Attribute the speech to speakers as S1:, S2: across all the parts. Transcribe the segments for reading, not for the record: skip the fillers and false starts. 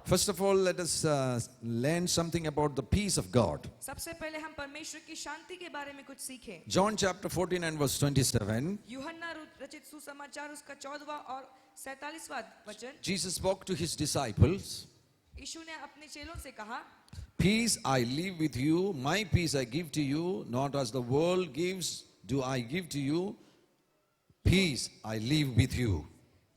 S1: First of all, let us learn something about the peace of God.
S2: सबसे पहले हम परमेश्वर की शांति के बारे में कुछ सीखें।
S1: John chapter 14 and verse 27.
S2: यूहन्ना रचित सुसमाचार उसका 14वां और 47वां वचन।
S1: Jesus spoke to his disciples.
S2: यीशु ने अपने चेलों से कहा,
S1: Peace I leave with you, my peace I give to you, not as the world gives do I give to you. Peace I leave with you.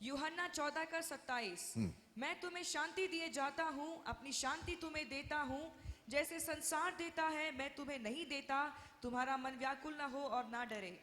S2: यूहन्ना 14 का 27, मैं तुम्हें शांति दिए जाता हूँ, अपनी शांति तुम्हें देता हूँ, जैसे संसार देता है मैं तुम्हें नहीं देता, तुम्हारा मन व्याकुल न हो और ना डरे।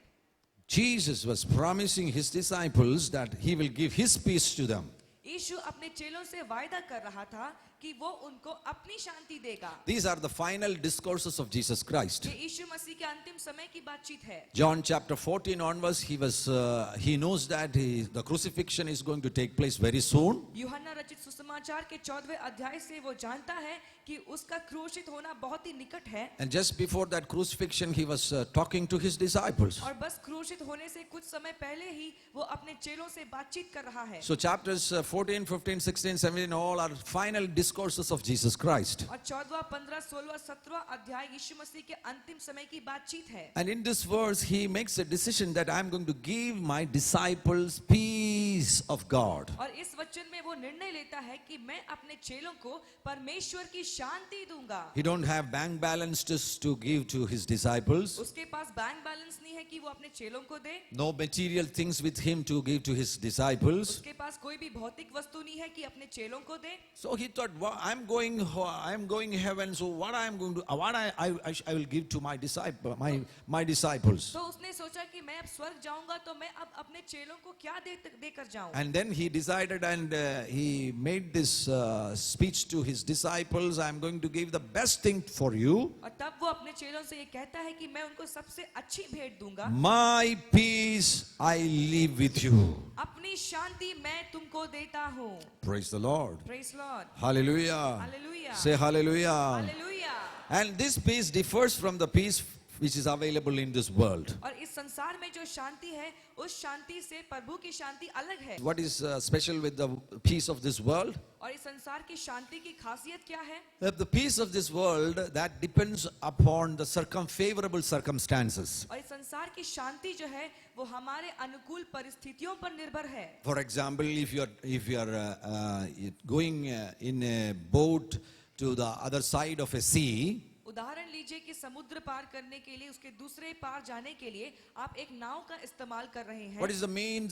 S1: Jesus was promising his disciples that he will give his peace to them.
S2: यीशु अपने चेलों से वायदा कर रहा था कि वो उनको अपनी शांति देगा।
S1: These are the final discourses of Jesus Christ.
S2: ये यीशु मसीह के अंतिम समय की बातचीत है।
S1: John chapter 14 onwards, he knows that the crucifixion is going to take place very soon.
S2: यूहन्ना रचित सुसमाचार के 14वें अध्याय से वो जानता है कि उसका क्रूसित होना बहुत ही निकट है।
S1: And just before that crucifixion, he was talking to his disciples.
S2: और बस क्रूसित होने से कुछ समय पहले ही वो अपने चेलों से बातचीत कर रहा है।
S1: So chapters 14, 15, 16, 17 all are final discourses of Jesus Christ.
S2: और 14वां, 15, 16वां, 17वां अध्याय यीशु मसीह के अंतिम समय की बातचीत है।
S1: And in this verse, he makes a decision that I'm going to give my disciples peace of God.
S2: और इस वचन में वो निर्णय लेता है कि मैं अपने चेलों को परमेश्वर की शांति दूंगा।
S1: He don't have bank balances to give to his disciples.
S2: उसके पास बैंक बैलेंस नहीं है कि वो अपने चेलों को दे।
S1: No material things with him to give to his disciples.
S2: उसके पास कोई भी भौतिक वस्तु नहीं है कि अपने चेलों को दे।
S1: So he thought, well, I'm going heaven. So what I will give to my disciples.
S2: तो उसने सोचा कि मैं अब स्वर्ग जाऊंगा तो मैं अब अपने चेलों को क्या देकर जाऊं।
S1: And then he decided and he made this speech to his disciples. I'm going to give the best thing for you.
S2: और तब वो अपने चेलों से ये कहता है कि मैं उनको सबसे अच्छी भेंट दूंगा।
S1: My peace I leave with you.
S2: अपनी शांति मैं तुमको देता हूँ।
S1: Praise the Lord.
S2: Praise Lord.
S1: Hallelujah.
S2: Hallelujah.
S1: Say hallelujah.
S2: Hallelujah.
S1: And this peace differs from the peace which is available in this world.
S2: और इस संसार में जो शांति है उस शांति से प्रभु की शांति अलग है।
S1: What is special with the peace of this world?
S2: और इस संसार की शांति की खासियत क्या है?
S1: The peace of this world that depends upon the favorable circumstances.
S2: और इस संसार की शांति जो है वो हमारे अनुकूल परिस्थितियों पर निर्भर है।
S1: For example, if you are going in a boat to the other side of a sea,
S2: उदाहरण लीजिए कि समुद्र पार करने के लिए उसके दूसरे पार जाने के लिए आप एक नाव का इस्तेमाल कर रहे हैं।
S1: what is the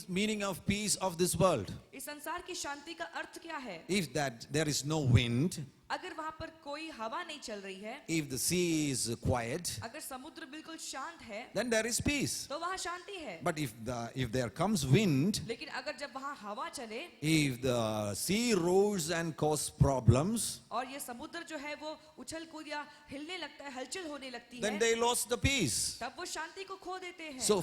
S1: meaning of peace of this world?
S2: इस संसार की शांति का अर्थ क्या है?
S1: If that there is no wind,
S2: अगर वहाँ पर कोई हवा नहीं चल रही है,
S1: if the sea is quiet,
S2: अगर समुद्र बिल्कुल शांत है,
S1: then there is peace.
S2: तो वहाँ शांति है।
S1: But if there comes wind,
S2: लेकिन अगर जब वहाँ हवा चले
S1: if the sea roars and cause problems,
S2: और ये समुद्र जो है वो उछल कूद या हिलने लगता है, हलचल होने लगती
S1: then
S2: है,
S1: they lost the peace.
S2: तब वो शांति को खो देते हैं।
S1: So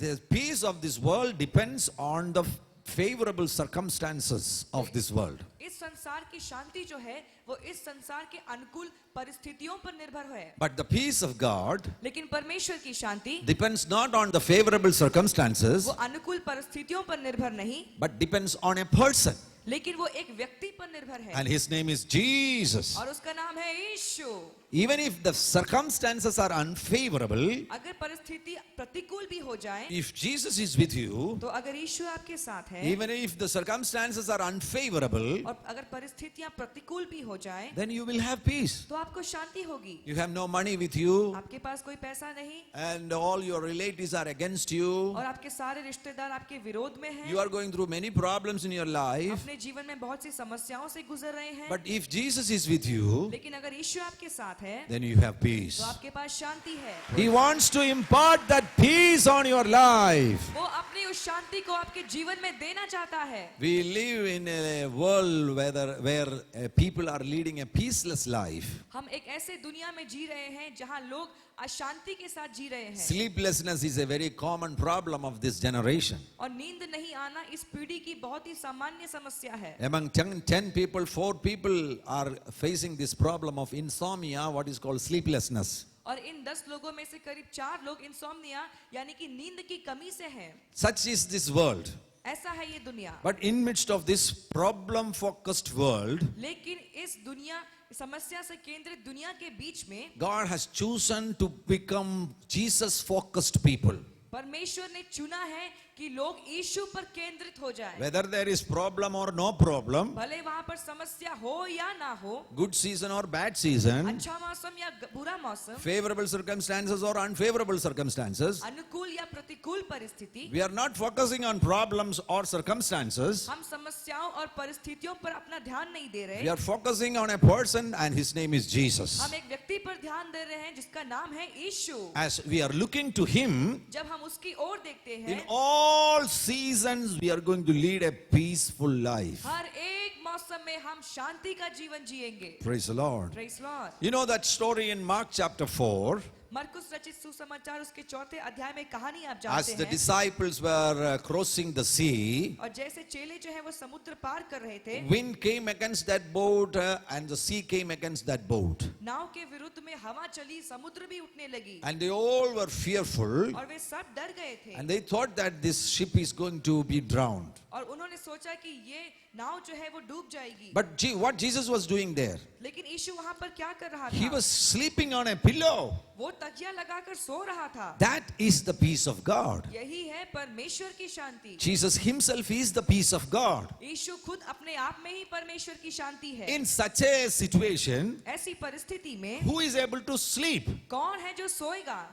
S1: the peace of this world depends on the favorable circumstances of this world.
S2: इस संसार की शांति जो है वो इस संसार के अनुकूल परिस्थितियों पर निर्भर है।
S1: But the peace of God
S2: लेकिन परमेश्वर की शांति
S1: depends not on the favorable circumstances,
S2: वो अनुकूल परिस्थितियों पर निर्भर नहीं,
S1: but depends on a person.
S2: लेकिन वो एक व्यक्ति पर निर्भर है।
S1: And his name is Jesus.
S2: और उसका नाम है यीशु।
S1: Even if the circumstances are unfavorable,
S2: अगर परिस्थिति प्रतिकूल भी हो जाए,
S1: if Jesus is with you,
S2: तो अगर यीशु आपके साथ है,
S1: even if the circumstances are unfavorable,
S2: और अगर परिस्थितियां प्रतिकूल भी हो जाए,
S1: then you will have peace.
S2: तो आपको शांति होगी।
S1: You have no money with you,
S2: आपके पास कोई पैसा नहीं,
S1: and all your relatives are against you.
S2: और आपके सारे रिश्तेदार आपके विरोध में हैं।
S1: You are going through many problems in your life.
S2: अपने जीवन में बहुत सी समस्याओं से गुजर रहे हैं।
S1: But if Jesus is with you,
S2: लेकिन अगर यीशु आपके साथ है,
S1: then you have peace.
S2: तो आपके पास शांति है।
S1: He wants to impart that peace on your life.
S2: वो अपनी उस शांति को आपके जीवन में देना चाहता है।
S1: We live in a world where people are leading a peaceless life.
S2: हम एक ऐसे दुनिया में जी रहे हैं जहां लोग अशांति के साथ जी रहे हैं।
S1: Sleeplessness is a very common problem of this generation.
S2: और नींद नहीं आना इस पीढ़ी की बहुत ही सामान्य समस्या है।
S1: Among 10 people, 4 people are facing this problem of insomnia, what is called sleeplessness.
S2: और इन 10 लोगों में से करीब 4 लोग इंसोम्निया यानी कि नींद की कमी से हैं।
S1: Such is this world.
S2: ऐसा है ये दुनिया।
S1: But in midst of this problem focused world,
S2: लेकिन इस दुनिया समस्या से केंद्रित दुनिया के बीच में
S1: God has chosen to become Jesus focused people.
S2: परमेश्वर ने चुना है कि लोग यीशु पर केंद्रित हो जाएं।
S1: Whether there is problem or no problem,
S2: भले वहां पर समस्या हो या ना हो,
S1: good season or bad season,
S2: अच्छा मौसम या बुरा मौसम,
S1: favorable circumstances or unfavorable circumstances,
S2: अनुकूल या प्रतिकूल परिस्थिति,
S1: we are not focusing on problems or circumstances.
S2: हम समस्याओं और परिस्थितियों पर अपना ध्यान नहीं दे रहे।
S1: We are focusing on a person and his name is Jesus.
S2: हम एक व्यक्ति पर ध्यान दे रहे हैं जिसका नाम है यीशु।
S1: As we are looking to him,
S2: जब हम उसकी ओर देखते
S1: in
S2: हैं,
S1: all seasons we are going to lead a peaceful life.
S2: हर एक मौसम में हम शांति का जीवन जिएंगे।
S1: Praise the Lord.
S2: Praise Lord।
S1: You know that story in Mark chapter 4,
S2: मरकुस रचित सुसमाचार उसके चौथे अध्याय में कहानी आप
S1: as
S2: जानते
S1: the
S2: हैं।
S1: disciples were crossing the sea,
S2: और जैसे चेले जो है वो समुद्र पार कर रहे थे,
S1: wind came against that boat and the sea came against that boat.
S2: नाव के विरुद्ध में हवा चली, समुद्र भी उठने लगी
S1: And they all were fearful
S2: और वे सब डर गए थे।
S1: and they thought that this ship is going to be drowned.
S2: और उन्होंने सोचा कि ये नाव जो है वो डूब जाएगी।
S1: But what Jesus was doing there?
S2: लेकिन यीशु वहां पर क्या कर रहा
S1: He
S2: था?
S1: was sleeping on a pillow.
S2: वो तकिया लगाकर सो रहा था।
S1: That is the peace of God.
S2: यही है परमेश्वर की शांति।
S1: Jesus himself is the peace of God.
S2: यीशु खुद अपने आप में ही परमेश्वर की शांति है।
S1: In such a situation,
S2: ऐसी परिस्थिति में
S1: who is able to sleep?
S2: कौन है जो सोएगा?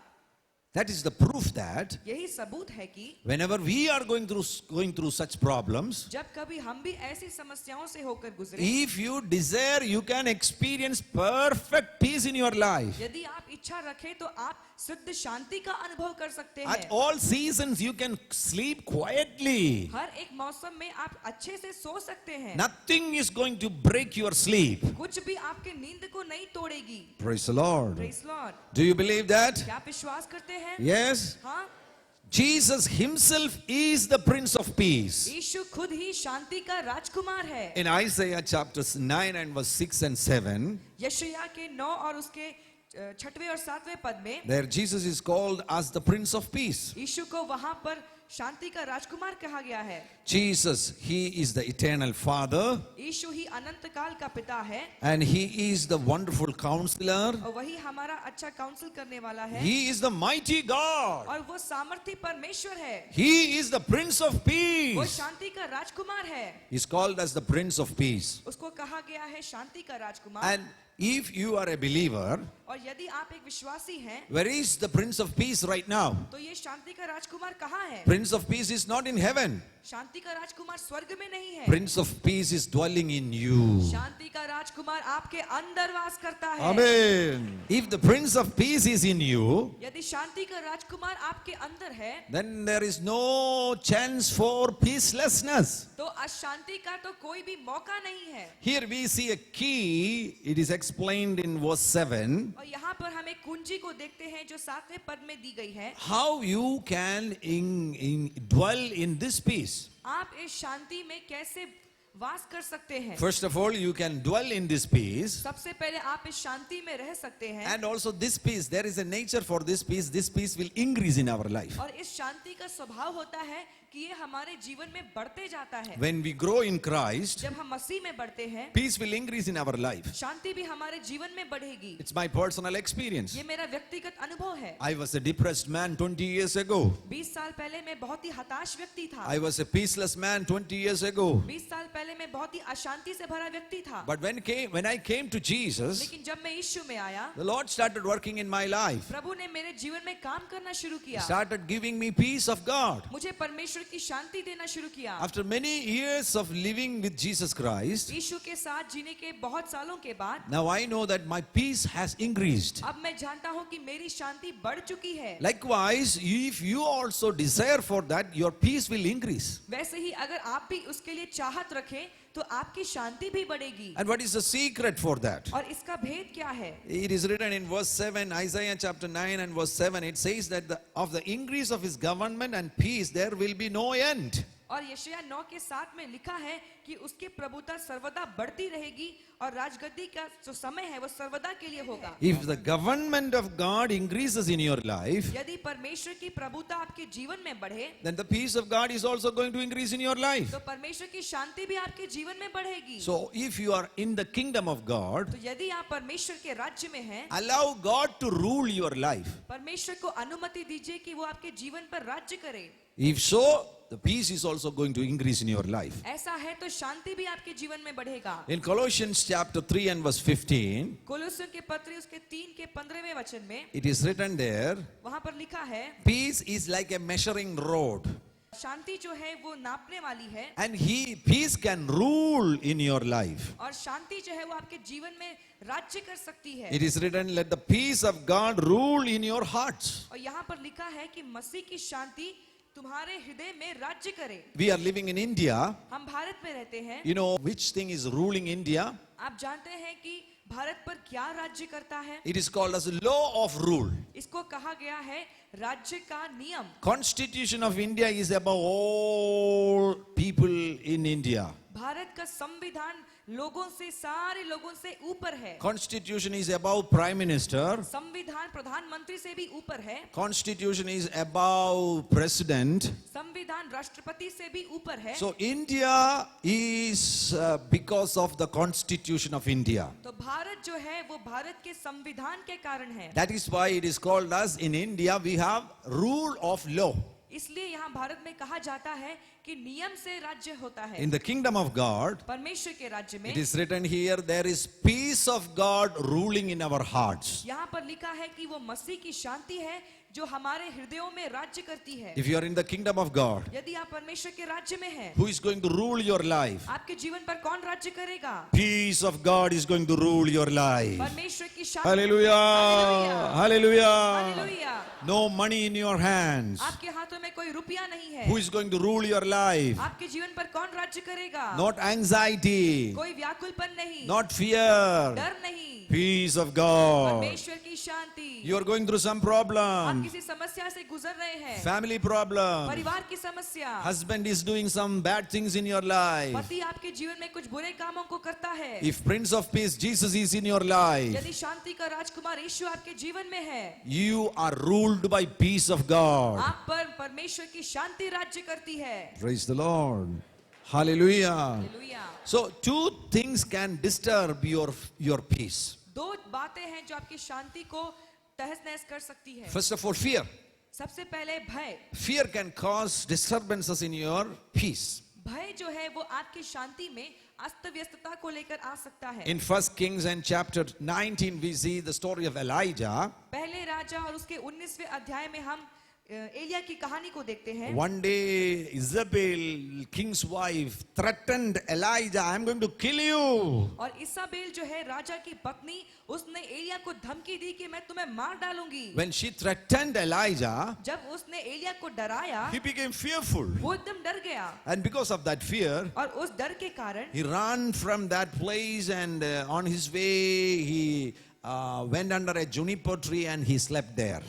S1: That is the proof that
S2: यही सबूत है कि
S1: whenever we are going through such problems,
S2: जब कभी हम भी ऐसी समस्याओं से होकर गुजरे,
S1: if you desire, you can experience perfect peace in your life.
S2: यदि आप इच्छा रखें तो आप शुद्ध शांति का अनुभव कर सकते
S1: At
S2: हैं।
S1: all seasons, you can sleep quietly.
S2: हर एक मौसम में आप अच्छे से सो सकते हैं।
S1: Nothing is going to break your sleep.
S2: कुछ भी आपके नींद को नहीं तोड़ेगी।
S1: Praise the Lord.
S2: Praise Lord।
S1: Do you believe that?
S2: क्या आप विश्वास करते हैं?
S1: Yes.
S2: हाँ,
S1: Jesus himself is the Prince of Peace.
S2: यीशु खुद ही शांति का राजकुमार है।
S1: In Isaiah chapters 9 and verse 6 and 7,
S2: यशायाह के 9 और उसके 6वें और 7वें पद में
S1: there Jesus is called as the Prince of Peace.
S2: यीशु को वहां पर शांति का राजकुमार कहा गया है।
S1: Jesus, he is the eternal Father
S2: यीशु ही अनंत काल का पिता है
S1: and he is the wonderful counselor.
S2: और वही हमारा अच्छा काउंसिल करने वाला है
S1: He is the mighty God.
S2: और वो सामर्थी परमेश्वर है।
S1: He is the Prince of
S2: वो
S1: Peace.
S2: शांति का राजकुमार है।
S1: He's called as the Prince of Peace.
S2: उसको कहा गया है शांति का राजकुमार।
S1: And if you are a believer,
S2: और यदि आप एक विश्वासी हैं
S1: where is the Prince of Peace right now?
S2: तो ये शांति का राजकुमार कहाँ है?
S1: Prince of Peace is not in heaven.
S2: शांति का राजकुमार स्वर्ग में नहीं है।
S1: Prince of Peace is dwelling in you.
S2: शांति का राजकुमार आपके अंदर वास करता है।
S1: Amen. If the Prince of Peace is in you,
S2: यदि शांति का राजकुमार आपके अंदर है
S1: then there is no chance for peacelessness.
S2: तो अशांति का तो कोई भी मौका नहीं है।
S1: Here we see a key. It is explained in verse 7.
S2: और यहाँ पर हम एक कुंजी को देखते हैं जो 7वें पद में दी गई है।
S1: How you can dwell in this peace.
S2: आप इस शांति में कैसे वास कर सकते हैं?
S1: First of all, you can dwell in this peace.
S2: सबसे पहले आप इस शांति में रह सकते हैं
S1: And also this peace, there is a nature for this peace. This peace will increase in our life.
S2: और इस शांति का स्वभाव होता है कि ये हमारे जीवन में बढ़ते जाता है।
S1: When we grow in Christ,
S2: जब हम मसीह में बढ़ते हैं
S1: peace will increase in our life.
S2: शांति भी हमारे जीवन में बढ़ेगी।
S1: It's my personal experience.
S2: ये मेरा व्यक्तिगत अनुभव है।
S1: I was a depressed man 20 years ago.
S2: 20 साल पहले मैं बहुत ही हताश व्यक्ति था।
S1: I was a peaceless man 20 years ago.
S2: 20 साल पहले मैं बहुत ही अशांति से भरा व्यक्ति था।
S1: But when I came to Jesus,
S2: लेकिन जब मैं यीशु में आया,
S1: the Lord started working in my life.
S2: प्रभु ने मेरे जीवन में काम करना शुरू
S1: He
S2: किया।
S1: started giving me peace of God.
S2: मुझे परमेश्वर की शांति देना शुरू किया।
S1: After many years of living with Jesus Christ,
S2: यीशु के साथ जीने के बहुत सालों के बाद
S1: now I know that my peace has increased.
S2: अब मैं जानता हूँ कि मेरी शांति बढ़ चुकी है।
S1: Likewise, if you also desire for that, your peace will increase.
S2: वैसे ही अगर आप भी उसके लिए चाहत रखें तो आपकी शांति भी बढ़ेगी।
S1: And what is the secret for that?
S2: और इसका भेद क्या है?
S1: It is written in verse 7, Isaiah chapter 9 and verse 7. It says that of the increase of his government and peace, there will be no end.
S2: और यशायाह 9 के 7 में लिखा है कि उसकी प्रभुता सर्वदा बढ़ती रहेगी और राजगद्दी का जो समय है वो सर्वदा के लिए होगा।
S1: If the government of God increases in your life,
S2: यदि परमेश्वर की प्रभुता आपके जीवन में बढ़े,
S1: then the peace of God is also going to increase in your life.
S2: तो परमेश्वर की शांति भी आपके जीवन में बढ़ेगी।
S1: So if you are in the kingdom of God,
S2: तो यदि आप परमेश्वर के राज्य में हैं,
S1: allow God to rule your life.
S2: परमेश्वर को अनुमति दीजिए कि वो आपके जीवन पर राज्य करे।
S1: If so, the peace is also going to increase in your life.
S2: ऐसा है तो शांति भी आपके जीवन में बढ़ेगा।
S1: In Colossians chapter 3 and verse 15,
S2: कोलोसियों के पत्री उसके 3 के 15वें वचन में
S1: it is written there,
S2: वहां पर लिखा है,
S1: peace is like a measuring rod,
S2: शांति जो है वो नापने वाली है,
S1: and peace can rule in your life.
S2: और शांति जो है वो आपके जीवन में राज्य कर सकती है।
S1: It is written, let the peace of God rule in your hearts.
S2: और यहाँ पर लिखा है कि मसीह की शांति तुम्हारे हृदय में राज्य करे।
S1: We are living in India.
S2: हम भारत में रहते हैं।
S1: You know which thing is ruling India?
S2: आप जानते हैं कि भारत पर क्या राज्य करता है?
S1: It is called as a law of rule.
S2: इसको कहा गया है राज्य का नियम।
S1: Constitution of India is above all people in India.
S2: Bharat का संविधान लोगों से, सारे लोगों से ऊपर है।
S1: Constitution is above Prime Minister.
S2: संविधान प्रधानमंत्री से भी ऊपर है।
S1: Constitution is above President.
S2: संविधान राष्ट्रपति से भी ऊपर है।
S1: So India is because of the Constitution of India.
S2: तो भारत जो है वो भारत के संविधान के कारण है।
S1: That is why it is called as in India we have rule of law.
S2: इसलिए यहाँ भारत में कहा जाता है कि नियम से राज्य होता है।
S1: In the kingdom of God,
S2: परमेश्वर के राज्य में
S1: it is written here, there is peace of God ruling in our hearts.
S2: यहाँ पर लिखा है कि वो मसीह की शांति है जो हमारे हृदयों में राज्य करती है।
S1: If you are in the kingdom of God,
S2: यदि आप परमेश्वर के राज्य में हैं,
S1: who is going to rule your life?
S2: आपके जीवन पर कौन राज्य करेगा?
S1: Peace of God is going to rule your life.
S2: परमेश्वर की शांति।
S1: Hallelujah! Hallelujah!
S2: Hallelujah.
S1: No money in your hands.
S2: आपके हाथों में कोई रुपया नहीं है।
S1: Who is going to rule your life?
S2: आपके जीवन पर कौन राज्य करेगा?
S1: Not anxiety,
S2: कोई व्याकुलपन नहीं,
S1: not fear.
S2: डर नहीं,
S1: Peace of God.
S2: परमेश्वर की शांति।
S1: You are going through some
S2: आप
S1: problem,
S2: किसी समस्या से गुजर रहे हैं,
S1: family problem.
S2: परिवार की समस्या,
S1: Husband is doing some bad things in your life.
S2: पति आपके जीवन में कुछ बुरे कामों को करता है।
S1: If Prince of Peace Jesus is in your life,
S2: यदि शांति का राजकुमार यीशु आपके जीवन में है,
S1: you are ruled by peace of God.
S2: आप पर परमेश्वर की शांति राज्य करती है।
S1: Praise the Lord. Hallelujah.
S2: Hallelujah.
S1: So two things can disturb your peace.
S2: दो बातें हैं जो आपकी शांति को तहस नहस कर सकती है।
S1: First of all, fear.
S2: सबसे पहले भय।
S1: Fear can cause disturbances in your peace.
S2: भय जो है वो आपकी शांति में अस्त व्यस्तता को लेकर आ सकता है।
S1: In 1 Kings and chapter 19 we see the story of Elijah.
S2: पहले राजा और उसके 19वें अध्याय में हम एलिया की कहानी को देखते हैं।
S1: One day Isabel, king's wife, threatened Elijah, I am going to kill you.
S2: और इसाबेल जो है राजा की पत्नी, उसने एलिया को धमकी दी कि मैं तुम्हें मार डालूंगी।
S1: When she threatened Elijah,
S2: जब उसने एलिया को डराया,
S1: he became fearful.
S2: वो एकदम डर गया
S1: And because of that fear,
S2: और उस डर के कारण
S1: he ran from that place and on his way he went under a juniper tree and he slept there.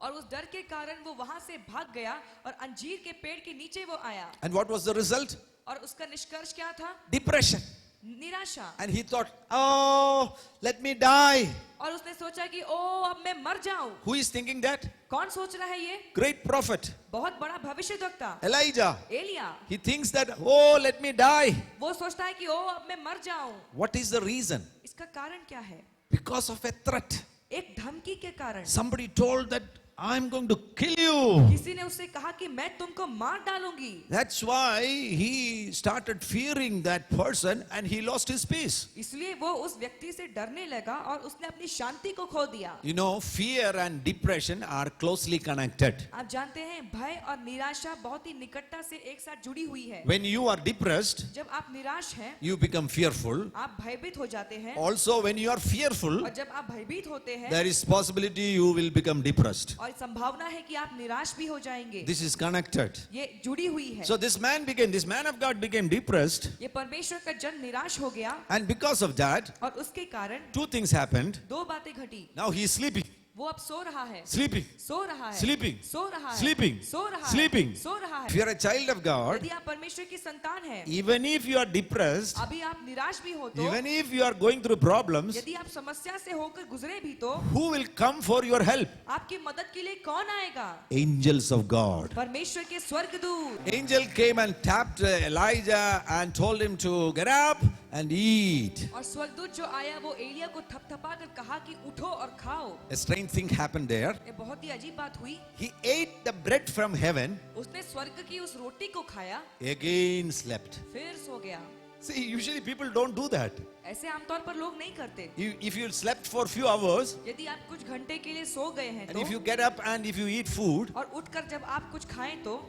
S2: और उस डर के कारण वो वहां से भाग गया और अंजीर के पेड़ के नीचे वो आया।
S1: And what was the result?
S2: और उसका निष्कर्ष क्या था?
S1: Depression.
S2: निराशा।
S1: And he thought, oh, let me die.
S2: और उसने सोचा कि ओ अब मैं मर जाऊं।
S1: Who is thinking that?
S2: कौन सोच रहा है ये?
S1: Great prophet,
S2: बहुत बड़ा भविष्यद्वक्ता
S1: Elijah.
S2: Elia.
S1: He thinks that, oh, let me die.
S2: वो सोचता है कि ओ अब मैं मर जाऊं।
S1: What is the reason?
S2: इसका कारण क्या है?
S1: Because of a threat.
S2: एक धमकी के कारण।
S1: Somebody told that I'm going to kill you.
S2: किसी ने उससे कहा कि मैं तुमको मार डालूंगी।
S1: That's why he started fearing that person and he lost his peace.
S2: इसलिए वो उस व्यक्ति से डरने लगा और उसने अपनी शांति को खो दिया।
S1: You know, fear and depression are closely connected.
S2: आप जानते हैं भय और निराशा बहुत ही निकटता से एक साथ जुड़ी हुई है।
S1: When you are depressed,
S2: जब आप निराश हैं,
S1: you become fearful.
S2: आप भयभीत हो जाते हैं।
S1: Also, when you are fearful,
S2: और जब आप भयभीत होते हैं,
S1: there is possibility you will become depressed.
S2: और संभावना है कि आप निराश भी हो जाएंगे।
S1: This is connected.
S2: ये जुड़ी हुई है।
S1: So this man of God became depressed,
S2: ये परमेश्वर का जन निराश हो गया
S1: and because of that,
S2: और उसके कारण
S1: two things happened.
S2: दो बातें घटी।
S1: Now he is sleeping.
S2: वो अब सो रहा है,
S3: sleeping,
S2: सो रहा है,
S3: sleeping,
S2: सो रहा है,
S3: sleeping,
S2: सो रहा है,
S3: sleeping.
S2: सो रहा
S1: If
S2: है।
S1: you are a child of God,
S2: यदि आप परमेश्वर की संतान हैं,
S3: Even if you are depressed,
S2: अभी आप निराश भी हो तो,
S3: even if you are going through problems,
S2: यदि आप समस्या से होकर गुजरे भी तो,
S3: who will come for your help?
S2: आपकी मदद के लिए कौन आएगा?
S1: angels of God.
S2: परमेश्वर के स्वर्गदूत।
S1: Angel came and tapped Elijah and told him to get up and eat.
S2: और स्वर्गदूत जो आया वो एलिया को थपथपा कर कहा कि उठो और खाओ।
S1: A strange thing happened there.
S2: ये बहुत ही अजीब बात हुई।
S1: He ate the bread from heaven,
S2: उसने स्वर्ग की उस रोटी को खाया,
S1: again slept.
S2: फिर सो गया।
S3: See, usually people don't do that.
S2: ऐसे आमतौर पर लोग नहीं करते।
S3: If you slept for few hours,
S2: यदि आप कुछ घंटे के लिए सो गए हैं
S3: and if
S2: तो,
S3: you get up and if you eat food,
S2: और उठकर जब आप कुछ खाएं तो,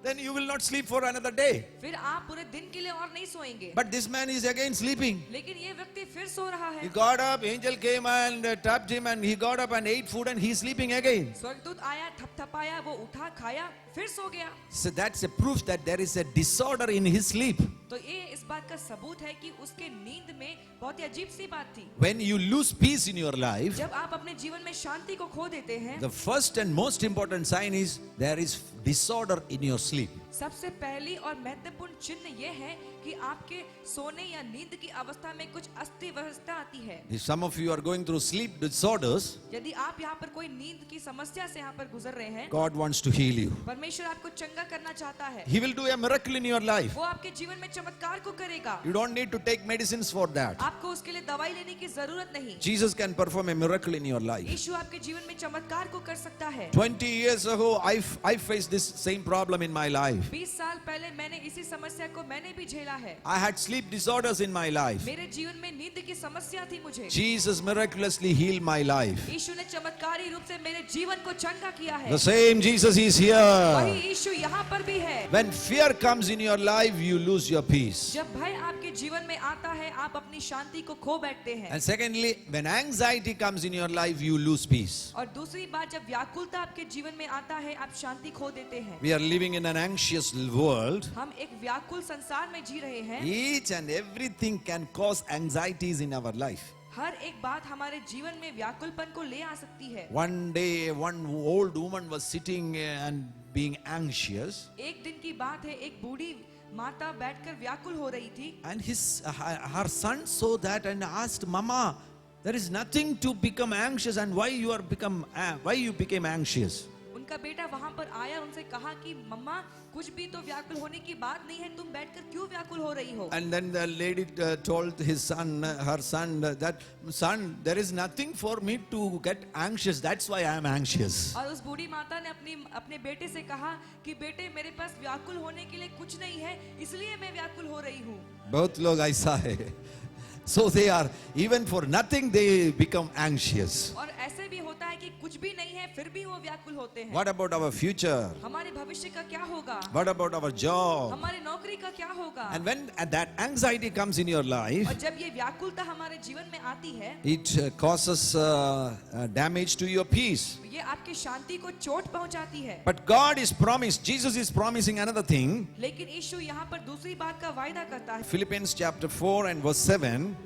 S3: then you will not sleep for another day.
S2: फिर आप पूरे दिन के लिए और नहीं सोएंगे।
S1: But this man is again sleeping.
S2: लेकिन ये व्यक्ति फिर सो रहा
S1: He
S2: है।
S1: got up, angel came and tapped him, and he got up and ate food, and he's sleeping again.
S2: स्वर्गदूत आया, थपथपाया, वो उठा, खाया, फिर सो गया।
S1: So that's a proof that there is a disorder in his sleep.
S2: तो ये इस बात का सबूत है कि उसके नींद में बहुत ही अजीब सी बात थी।
S1: When you lose peace in your life,
S2: जब आप अपने जीवन में शांति को खो देते हैं,
S1: the first and most important sign is there is disorder in your sleep.
S2: सबसे पहली और महत्वपूर्ण चिन्ह यह है कि आपके सोने या नींद की अवस्था में कुछ अस्थि व्यवस्था आती है।
S1: If some of you are going through sleep disorders,
S2: यदि आप यहाँ पर कोई नींद की समस्या से यहाँ पर गुजर रहे हैं,
S1: God wants to heal you.
S2: परमेश्वर आपको चंगा करना चाहता है।
S1: He will do a miracle in your life.
S2: वो आपके जीवन में चमत्कार को करेगा।
S1: You don't need to take medicines for that.
S2: आपको उसके लिए दवाई लेने की जरूरत नहीं।
S1: Jesus can perform a miracle in your life.
S2: यीशु आपके जीवन में चमत्कार को कर सकता है।
S1: 20 years ago, I faced this same problem in my life.
S2: 20 साल पहले मैंने इसी समस्या को मैंने भी झेला है।
S1: I had sleep disorders in my life.
S2: मेरे जीवन में नींद की समस्या थी मुझे।
S1: Jesus miraculously healed my life.
S2: यीशु ने चमत्कारी रूप से मेरे जीवन को चंगा किया है।
S1: The same Jesus is
S2: वही
S1: here.
S2: यीशु यहाँ पर भी है।
S1: When fear comes in your life, you lose your peace.
S2: जब भय आपके जीवन में आता है, आप अपनी शांति को खो बैठते हैं।
S1: And secondly, when anxiety comes in your life, you lose peace.
S2: और दूसरी बात, जब व्याकुलता आपके जीवन में आता है, आप शांति खो देते हैं।
S1: We are living in an anxious world.
S2: हम एक व्याकुल संसार में जी रहे हैं।
S1: Each and everything can cause anxieties in our life.
S2: हर एक बात हमारे जीवन में व्याकुलपन को ले आ सकती है।
S1: One day, one old woman was sitting and being anxious,
S2: एक दिन की बात है, एक बूढ़ी माता बैठकर व्याकुल हो रही थी,
S1: and her son saw that and asked, "Mama, there is nothing to become anxious, and why you became anxious?"
S2: उनका बेटा वहां पर आया, उनसे कहा कि मम्मा, कुछ भी तो व्याकुल होने की बात नहीं है, तुम बैठकर क्यों व्याकुल हो रही हो?
S1: And then the lady told her son, that son, there is nothing for me to get anxious. That's why I am anxious.
S2: और उस बूढ़ी माता ने अपने बेटे से कहा कि बेटे, मेरे पास व्याकुल होने के लिए कुछ नहीं है, इसलिए मैं व्याकुल हो रही हूँ।
S1: बहुत लोग ऐसा है. So they are, even for nothing they become anxious.
S2: और ऐसे भी होता है कि कुछ भी नहीं है, फिर भी वो व्याकुल होते हैं।
S1: What about our future?
S2: हमारे भविष्य का क्या होगा?
S1: What about our job?
S2: हमारे नौकरी का क्या होगा?
S1: And when that anxiety comes in your life,
S2: और जब ये व्याकुलता हमारे जीवन में आती है,
S1: it causes damage to your peace.
S2: ये आपकी शांति को चोट पहुंचाती है।
S1: But God is promised, Jesus is promising another thing.
S2: लेकिन यीशु यहाँ पर दूसरी बात का वायदा करता है।
S1: Philippians chapter 4 and verse 7.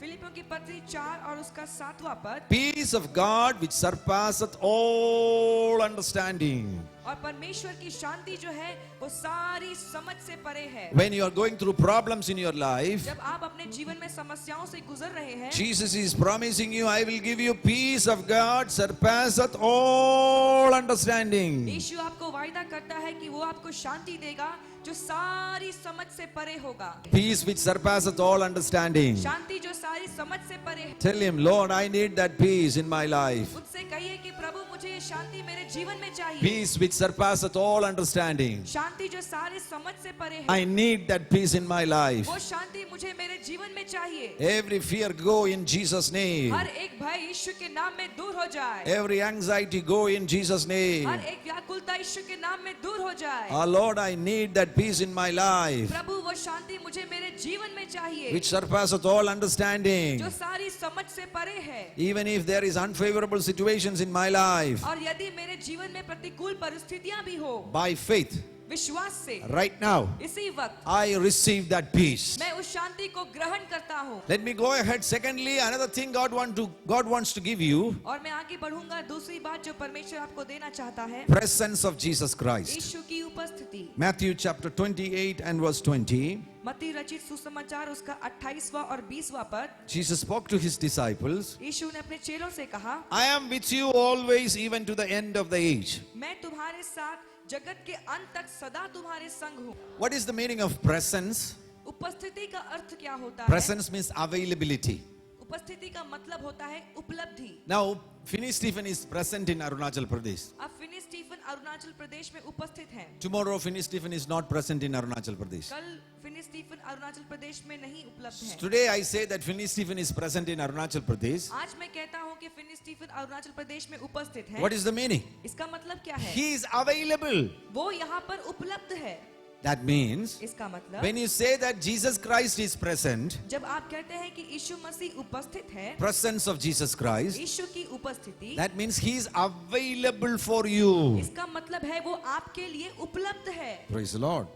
S2: फिलिपियों की पत्री 4 और उसका 7वां पद,
S1: Peace of God which surpasseth all understanding.
S2: और परमेश्वर की शांति जो है वो सारी समझ से परे है।
S1: When you are going through problems in your life,
S2: जब आप अपने जीवन में समस्याओं से गुजर रहे हैं,
S1: Jesus is promising you, I will give you peace of God surpasseth all understanding.
S2: यीशु आपको वायदा करता है कि वो आपको शांति देगा जो सारी समझ से परे होगा।
S1: Peace which surpasseth all understanding.
S2: शांति जो सारी समझ से परे है।
S1: Tell him, Lord, I need that peace in my life.
S2: उससे कहिए कि प्रभु, मुझे ये शांति मेरे जीवन में चाहिए।
S1: Peace which surpasseth all understanding.
S2: शांति जो सारी समझ से परे है।
S1: I need that peace in my life.
S2: वो शांति मुझे मेरे जीवन में चाहिए।
S1: Every fear go in Jesus' name.
S2: हर एक भय यीशु के नाम में दूर हो जाए।
S1: Every anxiety go in Jesus' name.
S2: हर एक व्याकुलता यीशु के नाम में दूर हो जाए।
S1: Oh Lord, I need that peace in my life
S2: प्रभु, वो शांति मुझे मेरे जीवन में चाहिए
S1: which surpasseth all understanding.
S2: जो सारी समझ से परे है।
S1: Even if there is unfavorable situations in my life,
S2: और यदि मेरे जीवन में प्रतिकूल परिस्थितियां भी हो,
S1: by faith,
S2: विश्वास से
S1: right now,
S2: इसी वक्त
S1: I receive that peace.
S2: मैं उस शांति को ग्रहण करता हूँ।
S1: Let me go ahead. Secondly, another thing God wants to give you,
S2: और मैं आगे बढ़ूंगा। दूसरी बात जो परमेश्वर आपको देना चाहता है,
S1: presence of Jesus Christ.
S2: यीशु की उपस्थिति।
S1: Matthew chapter 28 and verse 20.
S2: मत्ती रचित सुसमाचार उसका 28वां और 20वां पद।
S1: Jesus spoke to his disciples.
S2: यीशु ने अपने चेलों से कहा,
S3: I am with you always, even to the end of the age.
S2: मैं तुम्हारे साथ जगत के अंत तक सदा तुम्हारे संग हूँ।
S1: What is the meaning of presence?
S2: उपस्थिति का अर्थ क्या होता है?
S1: Presence means availability.
S2: उपस्थिति का मतलब होता है उपलब्धि।
S1: Now, Finney Stephen is present in Arunachal Pradesh.
S2: अब फिनी स्टीफन अरुणाचल प्रदेश में उपस्थित हैं।
S1: Tomorrow, Finney Stephen is not present in Arunachal Pradesh.
S2: कल फिनी स्टीफन अरुणाचल प्रदेश में नहीं उपलब्ध है।
S1: Today, I say that Finney Stephen is present in Arunachal Pradesh.
S2: आज मैं कहता हूँ कि फिनी स्टीफन अरुणाचल प्रदेश में उपस्थित है।
S1: What is the meaning?
S2: इसका मतलब क्या है?
S1: He is available.
S2: वो यहाँ पर उपलब्ध है।
S1: That means,
S2: इसका मतलब
S1: when you say that Jesus Christ is present,
S2: जब आप कहते हैं कि यीशु मसीह उपस्थित है,
S1: presence of Jesus Christ,
S2: यीशु की उपस्थिति,
S1: that means He is available for you.
S2: इसका मतलब है वो आपके लिए उपलब्ध है।
S1: Praise the Lord.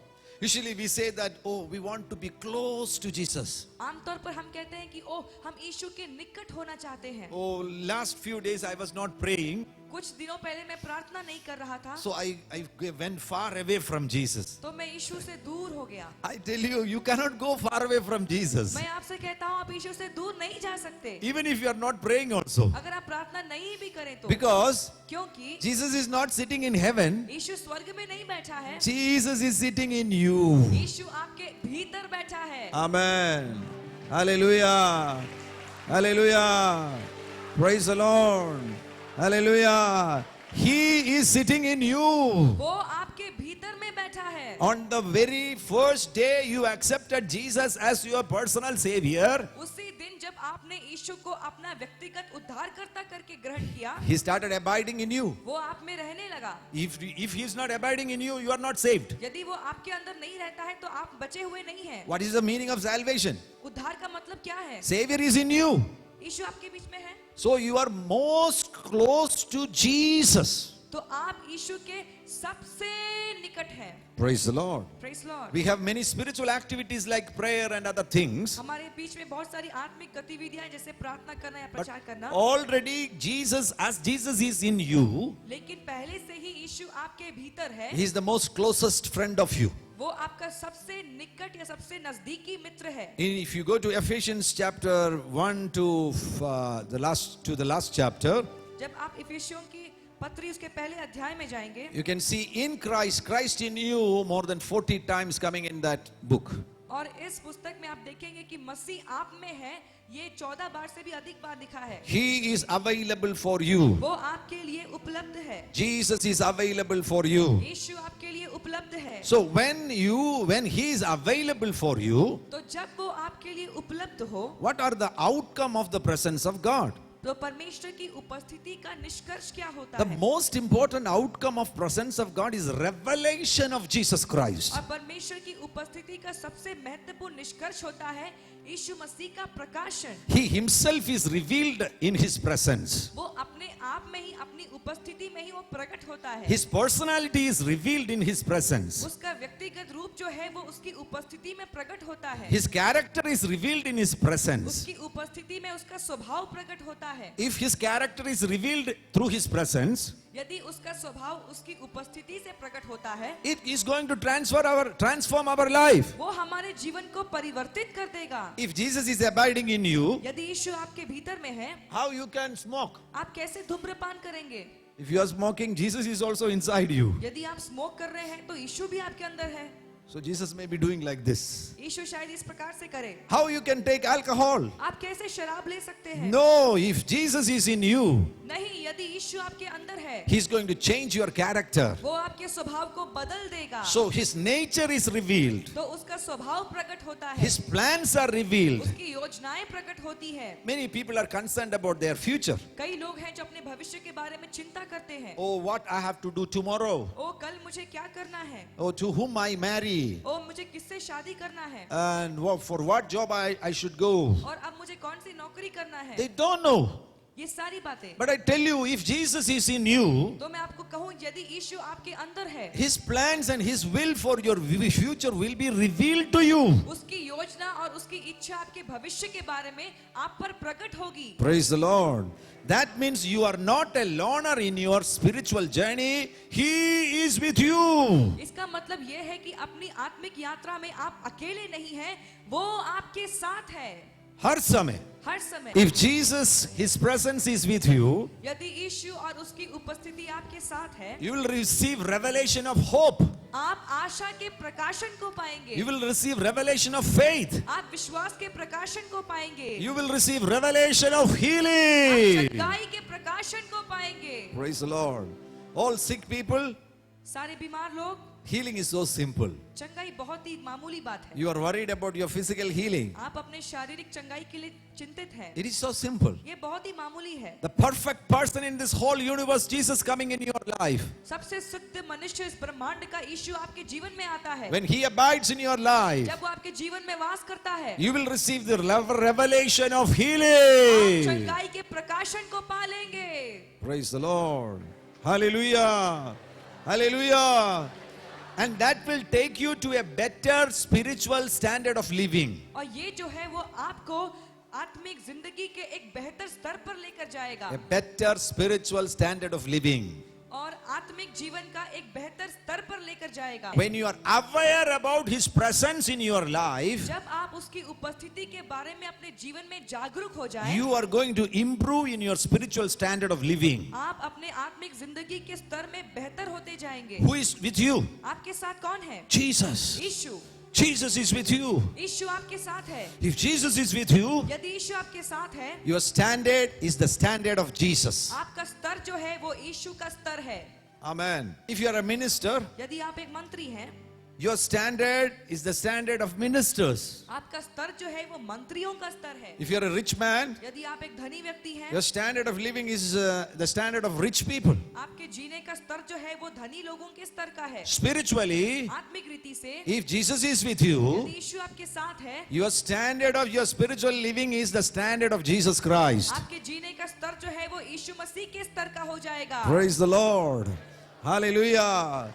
S1: Usually we say that, oh, we want to be close to Jesus.
S2: आमतौर पर हम कहते हैं कि ओ हम यीशु के निकट होना चाहते हैं।
S3: Oh, last few days I was not praying,
S2: कुछ दिनों पहले मैं प्रार्थना नहीं कर रहा था,
S3: so I went far away from Jesus.
S2: तो मैं यीशु से दूर हो गया।
S3: I tell you, you cannot go far away from Jesus.
S2: मैं आपसे कहता हूँ आप यीशु से दूर नहीं जा सकते,
S3: Even if you are not praying also.
S2: अगर आप प्रार्थना नहीं भी करें तो।
S3: Because
S2: क्योंकि
S3: Jesus is not sitting in heaven.
S2: यीशु स्वर्ग में नहीं बैठा है,
S3: Jesus is sitting in you.
S2: यीशु आपके भीतर बैठा है।
S1: Amen. Hallelujah. Hallelujah. Praise the Lord. Hallelujah.
S3: He is sitting in you.
S2: वो आपके भीतर में बैठा है।
S3: On the very first day you accepted Jesus as your personal savior,
S2: उसी दिन जब आपने यीशु को अपना व्यक्तिगत उद्धारकर्ता करके ग्रहण किया,
S3: he started abiding in you.
S2: वो आप में रहने लगा।
S3: If he is not abiding in you, you are not saved.
S2: यदि वो आपके अंदर नहीं रहता है तो आप बचे हुए नहीं हैं।
S3: What is the meaning of salvation?
S2: उद्धार का मतलब क्या है?
S3: Savior is in you.
S2: यीशु आपके बीच में है,
S3: So you are most close to Jesus.
S2: तो आप यीशु के सबसे निकट हैं।
S1: Praise the Lord.
S2: Praise Lord।
S3: We have many spiritual activities like prayer and other things.
S2: हमारे बीच में बहुत सारी आत्मिक गतिविधियां हैं, जैसे प्रार्थना करना या
S3: But
S2: प्रचार करना,
S3: already as Jesus is in you,
S2: लेकिन पहले से ही यीशु आपके भीतर है।
S1: He is the most closest friend of you.
S2: वो आपका सबसे निकट या सबसे नजदीकी मित्र है।
S1: If you go to Ephesians chapter 1 to the last chapter,
S2: जब आप इफिसियों की पत्री उसके पहले अध्याय में जाएंगे,
S1: you can see in Christ in you more than 40 times coming in that book.
S2: और इस पुस्तक में आप देखेंगे कि मसीह आप में है, ये 14 बार से भी अधिक बार लिखा है।
S1: He is available for you.
S2: वो आपके लिए उपलब्ध है।
S1: Jesus is available for you.
S2: यीशु आपके लिए उपलब्ध है।
S1: So when he is available for you,
S2: तो जब वो आपके लिए उपलब्ध हो,
S1: what are the outcome of the presence of God?
S2: तो परमेश्वर की उपस्थिति का निष्कर्ष क्या होता
S1: The
S2: है?
S1: most important outcome of presence of God is revelation of Jesus Christ.
S2: और परमेश्वर की उपस्थिति का सबसे महत्वपूर्ण निष्कर्ष होता है यीशु मसीह का प्रकाशन।
S1: He himself is revealed in his presence.
S2: वो अपने आप में ही, अपनी उपस्थिति में ही वो प्रकट होता है।
S3: his personality is revealed in his presence.
S2: उसका व्यक्तिगत रूप जो है वो उसकी उपस्थिति में प्रकट होता है।
S3: His character is revealed in his presence.
S2: उसकी उपस्थिति में उसका स्वभाव प्रकट होता है।
S3: If his character is revealed through his presence,
S2: यदि उसका स्वभाव उसकी उपस्थिति से प्रकट होता है,
S3: it is going to transform our life.
S2: वो हमारे जीवन को परिवर्तित कर देगा।
S3: If Jesus is abiding in you,
S2: यदि यीशु आपके भीतर में है,
S3: how you can smoke?
S2: आप कैसे धूम्रपान करेंगे?
S3: If you are smoking, Jesus is also inside you.
S2: यदि आप स्मोक कर रहे हैं तो यीशु भी आपके अंदर है।
S3: So Jesus may be doing like this.
S2: यीशु शायद इस प्रकार से करे।
S3: How you can take alcohol?
S2: आप कैसे शराब ले सकते हैं?
S3: No, if Jesus is in you,
S2: नहीं, यदि यीशु आपके अंदर है,
S3: He's going to change your character.
S2: वो आपके स्वभाव को बदल देगा।
S3: So His nature is revealed.
S2: तो उसका स्वभाव प्रकट होता है,
S3: His plans are revealed.
S2: उसकी योजनाएं प्रकट होती है।
S3: Many people are concerned about their future.
S2: कई लोग हैं जो अपने भविष्य के बारे में चिंता करते हैं।
S3: Oh, what I have to do tomorrow.
S2: ओ कल मुझे क्या करना है?
S3: Oh, to whom I marry.
S2: ओ मुझे किससे शादी करना है?
S3: And for what job I should go.
S2: और अब मुझे कौन सी नौकरी करना है?
S3: They don't know.
S2: ये सारी बातें।
S3: But I tell you, if Jesus is in you,
S2: तो मैं आपको कहूँ यदि यीशु आपके अंदर है,
S3: His plans and His will for your future will be revealed to you.
S2: उसकी योजना और उसकी इच्छा आपके भविष्य के बारे में आप पर प्रकट होगी।
S1: Praise the Lord.
S3: That means you are not a loner in your spiritual journey. He is with you.
S2: इसका मतलब यह है कि अपनी आत्मिक यात्रा में आप अकेले नहीं हैं, वो आपके साथ है
S3: हर समय.
S2: हर समय।
S3: If Jesus, His presence is with you,
S2: यदि यीशु और उसकी उपस्थिति आपके साथ है,
S3: you will receive revelation of hope.
S2: आप आशा के प्रकाशन को पाएंगे,
S3: You will receive revelation of faith.
S2: आप विश्वास के प्रकाशन को पाएंगे,
S3: You will receive revelation of
S2: आप
S3: healing.
S2: सच्चाई के प्रकाशन को पाएंगे।
S1: Praise the Lord. All sick people,
S2: सारे बीमार लोग,
S1: healing is so simple.
S2: चंगाई बहुत ही मामूली बात है।
S1: You are worried about your physical healing.
S2: आप अपने शारीरिक चंगाई के लिए चिंतित हैं,
S1: It is so simple.
S2: ये बहुत ही मामूली है।
S3: The perfect person in this whole universe, Jesus coming in your life.
S2: सबसे शुद्ध मनुष्य इस ब्रह्मांड का यीशु आपके जीवन में आता है।
S3: When He abides in your life,
S2: जब वो आपके जीवन में वास करता है,
S3: you will receive the revelation of
S2: आप
S3: healing.
S2: चंगाई के प्रकाशन को पा लेंगे।
S1: Praise the Lord.
S3: Hallelujah. Hallelujah. And that will take you to a better spiritual standard of living.
S2: और ये जो है वो आपको आत्मिक जिंदगी के एक बेहतर स्तर पर लेकर जाएगा,
S3: A better spiritual standard of living.
S2: और आत्मिक जीवन का एक बेहतर स्तर पर लेकर जाएगा।
S3: When you are aware about His presence in your life,
S2: जब आप उसकी उपस्थिति के बारे में अपने जीवन में जागरूक हो जाएं,
S3: you are going to improve in your spiritual standard of living.
S2: आप अपने आत्मिक जिंदगी के स्तर में बेहतर होते जाएंगे।
S3: Who is with you?
S2: आपके साथ कौन है?
S3: Jesus.
S2: Yeshu.
S3: Jesus is with you.
S2: यीशु आपके साथ है।
S3: If Jesus is with you,
S2: यदि यीशु आपके साथ है,
S3: your standard is the standard of Jesus.
S2: आपका स्तर जो है वो यीशु का स्तर है।
S3: Amen. If you are a minister,
S2: यदि आप एक मंत्री हैं,
S3: your standard is the standard of ministers.
S2: आपका स्तर जो है वो मंत्रियों का स्तर है।
S3: If you are a rich man,
S2: यदि आप एक धनी व्यक्ति हैं,
S3: your standard of living is the standard of rich people.
S2: आपके जीने का स्तर जो है वो धनी लोगों के स्तर का है।
S3: Spiritually,
S2: आत्मिक रीति से
S3: if Jesus is with you,
S2: यदि यीशु आपके साथ है,
S3: your standard of your spiritual living is the standard of Jesus Christ.
S2: आपके जीने का स्तर जो है वो यीशु मसीह के स्तर का हो जाएगा।
S1: Praise the Lord.
S3: Hallelujah.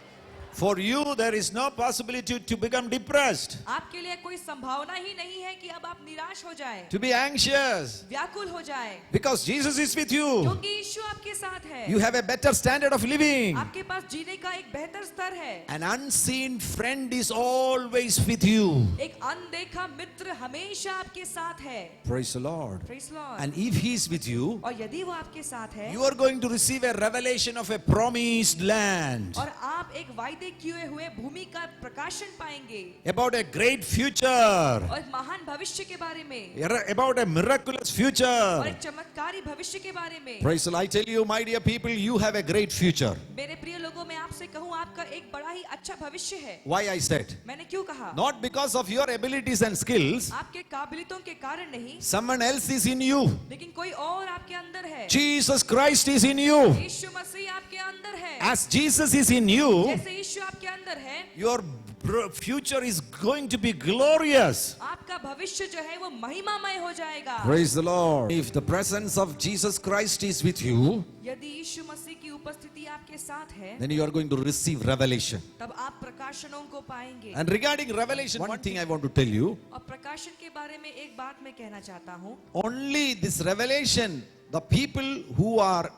S3: For you, there is no possibility to become depressed,
S2: आपके लिए कोई संभावना ही नहीं है कि अब आप निराश हो जाएं,
S3: to be anxious,
S2: व्याकुल हो जाएं,
S3: because Jesus is with you.
S2: क्योंकि यीशु आपके साथ है।
S3: You have a better standard of living.
S2: आपके पास जीने का एक बेहतर स्तर है।
S3: An unseen friend is always with you.
S2: एक अनदेखा मित्र हमेशा आपके साथ है।
S1: Praise the Lord.
S2: Praise Lord।
S3: And if he is with you,
S2: और यदि वो आपके साथ है,
S3: you are going to receive a revelation of a promised land,
S2: और आप एक वायदे किए हुए भूमि का प्रकाशन पाएंगे,
S3: about a great future,
S2: और एक महान भविष्य के बारे में,
S3: about a miraculous
S2: और
S3: future.
S2: एक चमत्कारी भविष्य के बारे में।
S1: Praise the Lord. I tell you, my dear people, you have a great future.
S2: मेरे प्रिय लोगों, मैं आपसे कहूँ आपका एक बड़ा ही अच्छा भविष्य है।
S1: Why I said?
S2: मैंने क्यों कहा?
S3: Not because of your abilities and skills.
S2: आपके काबिलियतों के कारण नहीं,
S3: Someone else is in you.
S2: लेकिन कोई और आपके अंदर है।
S3: Jesus Christ is in you.
S2: यीशु मसीह आपके अंदर है।
S3: As Jesus is in you,
S2: जैसे यीशु आपके अंदर है,
S3: your future is going to be glorious.
S2: आपका भविष्य जो है वो महिमामय हो जाएगा।
S1: Praise the Lord. If the presence of Jesus Christ is with you,
S2: यदि यीशु मसीह की उपस्थिति आपके साथ है,
S1: then you are going to receive revelation.
S2: तब आप प्रकाशनों को पाएंगे।
S3: And regarding revelation,
S1: One thing I want to tell you,
S2: और प्रकाशन के बारे में एक बात मैं कहना चाहता हूँ,
S3: only this revelation, the people who are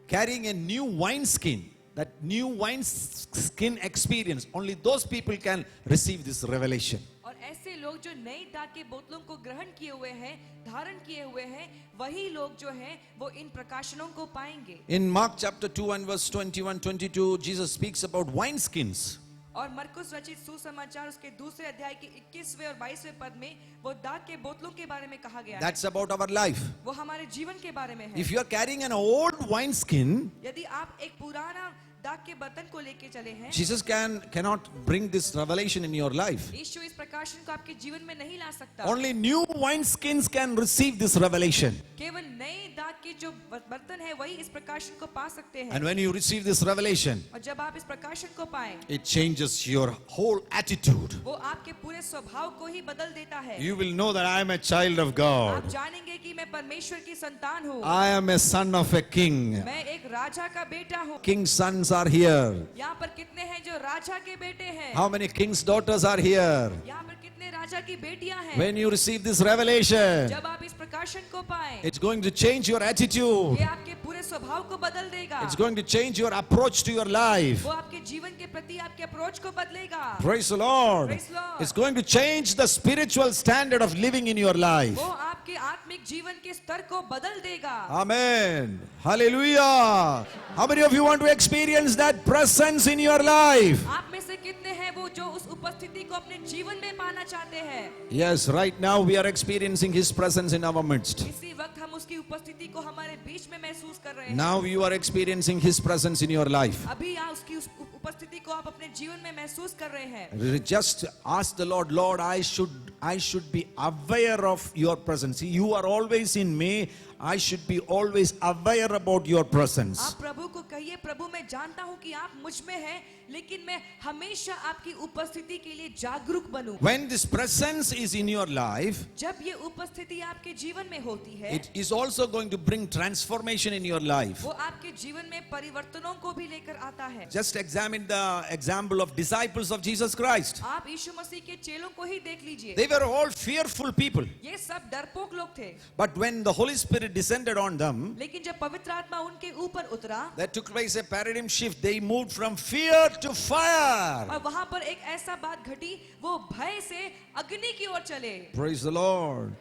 S3: carrying a new wine skin, that new wine skin experience, only those people can receive this revelation.
S2: और ऐसे लोग जो नई दाग के बोतलों को ग्रहण किए हुए हैं, धारण किए हुए हैं, वही लोग जो हैं वो इन प्रकाशनों को पाएंगे।
S1: in Mark chapter 2 and verse 21-22, Jesus speaks about wine skins.
S2: और मरकुस रचित सुसमाचार उसके दूसरे अध्याय के 21वें और 22वें पद में वो दाग के बोतलों के बारे में कहा गया है।
S1: That's about our life.
S2: वो हमारे जीवन के बारे में है।
S3: If you are carrying an old wine skin,
S2: यदि आप एक पुराना दाग के बर्तन को लेके चले हैं,
S3: Jesus cannot bring this revelation in your life.
S2: यीशु इस प्रकाशन को आपके जीवन में नहीं ला सकता।
S3: Only new wineskins can receive this revelation.
S2: केवल नए दाग के जो बर्तन है वही इस प्रकाशन को पा सकते हैं।
S3: And when you receive this revelation,
S2: और जब आप इस प्रकाशन को पाएं,
S3: it changes your whole attitude.
S2: वो आपके पूरे स्वभाव को ही बदल देता है।
S3: You will know that I am a child of God.
S2: आप जानेंगे कि मैं परमेश्वर की संतान हूँ,
S3: I am a son of a king.
S2: मैं एक राजा का बेटा हूँ।
S3: King's sons are here.
S2: यहाँ पर कितने हैं जो राजा के बेटे हैं?
S3: How many king's daughters are here?
S2: यहाँ पर कितने राजा की बेटियां हैं?
S3: When you receive this revelation,
S2: जब आप इस प्रकाशन को पाएं,
S3: it's going to change your attitude.
S2: ये आपके पूरे स्वभाव को बदल देगा।
S3: It's going to change your approach to your life.
S2: वो आपके जीवन के प्रति आपके अप्रोच को बदलेगा।
S3: Praise the Lord.
S2: Praise the Lord.
S3: It's going to change the spiritual standard of living in your life.
S2: वो आपके आत्मिक जीवन के स्तर को बदल देगा।
S3: Amen. Hallelujah. How many of you want to experience that presence in your life?
S2: आप में से कितने हैं वो जो उस उपस्थिति को अपने जीवन में पाना चाहते हैं?
S3: Yes, right now we are experiencing His presence in our midst.
S2: इसी वक्त हम उसकी उपस्थिति को हमारे बीच में महसूस कर रहे हैं।
S3: Now you are experiencing His presence in your life.
S2: अभी आप उसकी उस उपस्थिति को आप अपने जीवन में महसूस कर रहे हैं।
S3: Just ask the Lord, Lord, I should be aware of your presence. You are always in me. I should be always aware about your presence.
S2: आप प्रभु को कहिए, प्रभु मैं जानता हूँ कि आप मुझ में हैं, लेकिन मैं हमेशा आपकी उपस्थिति के लिए जागरूक बनूं।
S3: When this presence is in your life,
S2: जब ये उपस्थिति आपके जीवन में होती है,
S3: it is also going to bring transformation in your life.
S2: वो आपके जीवन में परिवर्तनों को भी लेकर आता है।
S3: Just examine the example of disciples of Jesus Christ.
S2: आप यीशु मसीह के चेलों को ही देख लीजिए।
S3: They were all fearful people.
S2: ये सब डरपोक लोग थे,
S3: But when the Holy Spirit descended on them,
S2: लेकिन जब पवित्र आत्मा उनके ऊपर उतरा,
S3: there took place a paradigm shift. They moved from fear to fire.
S2: और वहां पर एक ऐसा बात घटी, वो भय से अग्नि की ओर चले।
S3: Praise the Lord.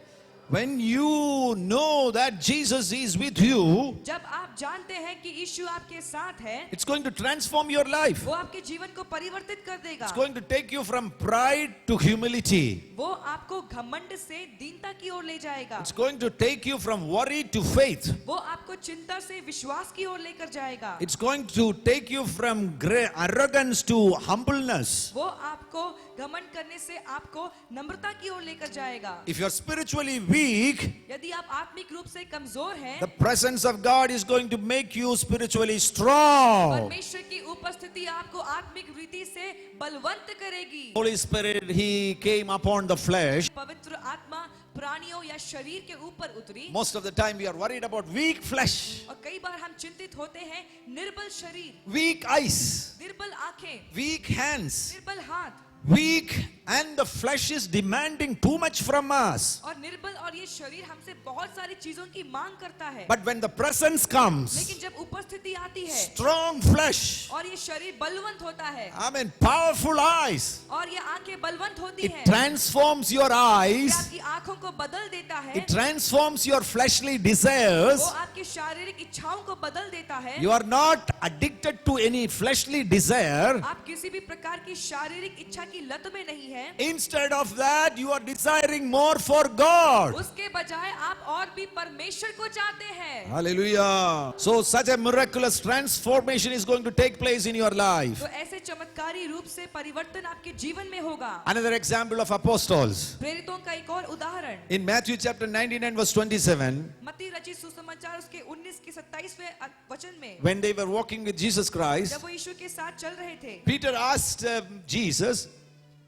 S3: When you know that Jesus is with you,
S2: जब आप जानते हैं कि यीशु आपके साथ है,
S3: it's going to transform your life.
S2: वो आपके जीवन को परिवर्तित कर देगा।
S3: It's going to take you from pride to humility.
S2: वो आपको घमंड से दीनता की ओर ले जाएगा।
S3: It's going to take you from worry to faith.
S2: वो आपको चिंता से विश्वास की ओर लेकर जाएगा।
S3: It's going to take you from arrogance to humbleness.
S2: वो आपको घमंड करने से आपको नम्रता की ओर लेकर जाएगा।
S3: If you're spiritually weak,
S2: यदि आप आत्मिक रूप से कमजोर हैं,
S3: the presence of God is going to make you spiritually strong.
S2: परमेश्वर की उपस्थिति आपको आत्मिक रीति से बलवंत करेगी।
S3: Holy Spirit, He came upon the flesh.
S2: पवित्र आत्मा प्राणियों या शरीर के ऊपर उतरी।
S3: Most of the time we are worried about weak flesh,
S2: और कई बार हम चिंतित होते हैं निर्बल शरीर,
S3: weak eyes,
S2: निर्बल आंखें,
S3: weak hands,
S2: निर्बल हाथ,
S3: weak, and the flesh is demanding too much from us.
S2: और निर्बल, और ये शरीर हमसे बहुत सारी चीजों की मांग करता है।
S3: But when the presence comes,
S2: लेकिन जब उपस्थिति आती है
S3: strong flesh,
S2: और ये शरीर बलवंत होता है,
S3: I mean powerful eyes,
S2: और ये आंखें बलवंत होती
S3: it
S2: हैं,
S3: transforms your
S2: ये
S3: eyes,
S2: आपकी आंखों को बदल देता है,
S3: it transforms your fleshly desires.
S2: वो आपकी शारीरिक इच्छाओं को बदल देता है।
S3: You are not addicted to any fleshly desire.
S2: आप किसी भी प्रकार की शारीरिक इच्छा की लत में नहीं है।
S3: Instead of that, you are desiring more for God.
S2: उसके बजाय आप और भी परमेश्वर को चाहते हैं।
S3: Hallelujah. So such a miraculous transformation is going to take place in your life.
S2: तो ऐसे चमत्कारी रूप से परिवर्तन आपके जीवन में होगा।
S3: Another example of apostles.
S2: प्रेरितों का एक और उदाहरण,
S3: In Matthew chapter 19 and verse 27,
S2: मत्ती रचित सुसमाचार उसके 19 के 27वें वचन में,
S3: when they were walking with Jesus Christ,
S2: जब वो यीशु के साथ चल रहे थे,
S3: Peter asked Jesus,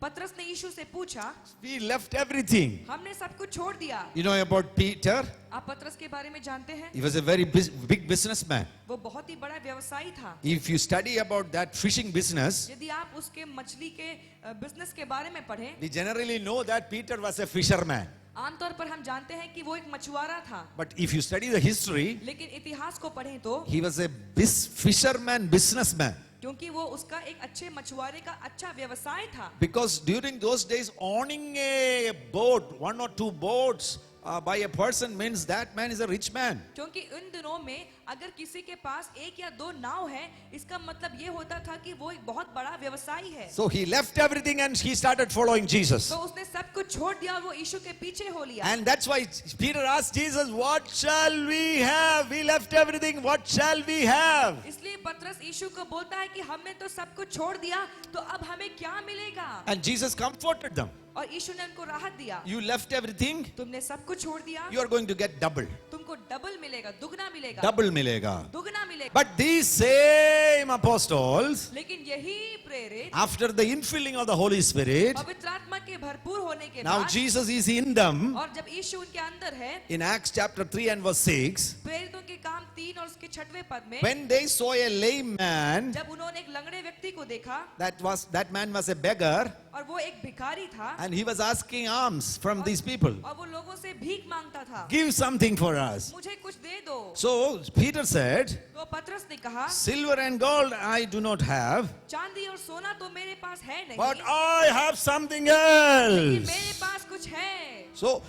S2: पतरस ने यीशु से पूछा,
S3: we left everything.
S2: हमने सब कुछ छोड़ दिया।
S3: You know about Peter?
S2: आप पतरस के बारे में जानते हैं?
S3: He was a very big businessman.
S2: वो बहुत ही बड़ा व्यवसायी था।
S3: If you study about that fishing business,
S2: यदि आप उसके मछली के बिजनेस के बारे में पढ़ें,
S3: we generally know that Peter was a fisherman.
S2: आमतौर पर हम जानते हैं कि वो एक मछुआरा था,
S3: But if you study the history,
S2: लेकिन इतिहास को पढ़ें तो
S3: he was a fisherman businessman.
S2: क्योंकि वो उसका एक अच्छे मछुआरे का अच्छा व्यवसाय था।
S3: Because during those days, owning a boat, one or two boats, by a person means that man is a rich man.
S2: क्योंकि इन दिनों में अगर किसी के पास एक या दो नाव है, इसका मतलब ये होता था कि वो एक बहुत बड़ा व्यवसायी है।
S3: So he left everything and he started following Jesus.
S2: तो उसने सब कुछ छोड़ दिया और वो यीशु के पीछे हो लिया।
S3: And that's why Peter asked Jesus, what shall we have? We left everything. What shall we have?
S2: इसलिए पतरस यीशु को बोलता है कि हमने तो सब कुछ छोड़ दिया, तो अब हमें क्या मिलेगा?
S3: And Jesus comforted them.
S2: और यीशु ने उनको राहत दिया।
S3: You left everything.
S2: तुमने सब कुछ छोड़ दिया,
S3: You are going to get double.
S2: तुमको डबल मिलेगा, दुगना मिलेगा,
S3: Double milega.
S2: दुगना मिलेगा।
S3: But these same apostles,
S2: लेकिन यही प्रेरित
S3: after the infilling of the Holy Spirit,
S2: पवित्र आत्मा के भरपूर होने के
S3: now
S2: बाद,
S3: Jesus is in them.
S2: और जब यीशु उनके अंदर है,
S3: In Acts chapter 3 and verse 6,
S2: प्रेरितों के काम 3 और उसके 6वें पद में,
S3: when they saw a lame man,
S2: जब उन्होंने एक लंगड़े व्यक्ति को देखा
S3: that man was a beggar,
S2: और वो एक भिखारी था
S3: and he was asking alms from these people.
S2: और वो लोगों से भीख मांगता था,
S3: Give something for us.
S2: मुझे कुछ दे दो।
S3: So Peter said,
S2: तो पतरस ने कहा,
S3: silver and gold I do not have,
S2: चांदी और सोना तो मेरे पास है नहीं,
S3: but I have something
S2: लेकिन
S3: else.
S2: मेरे पास कुछ है।
S3: So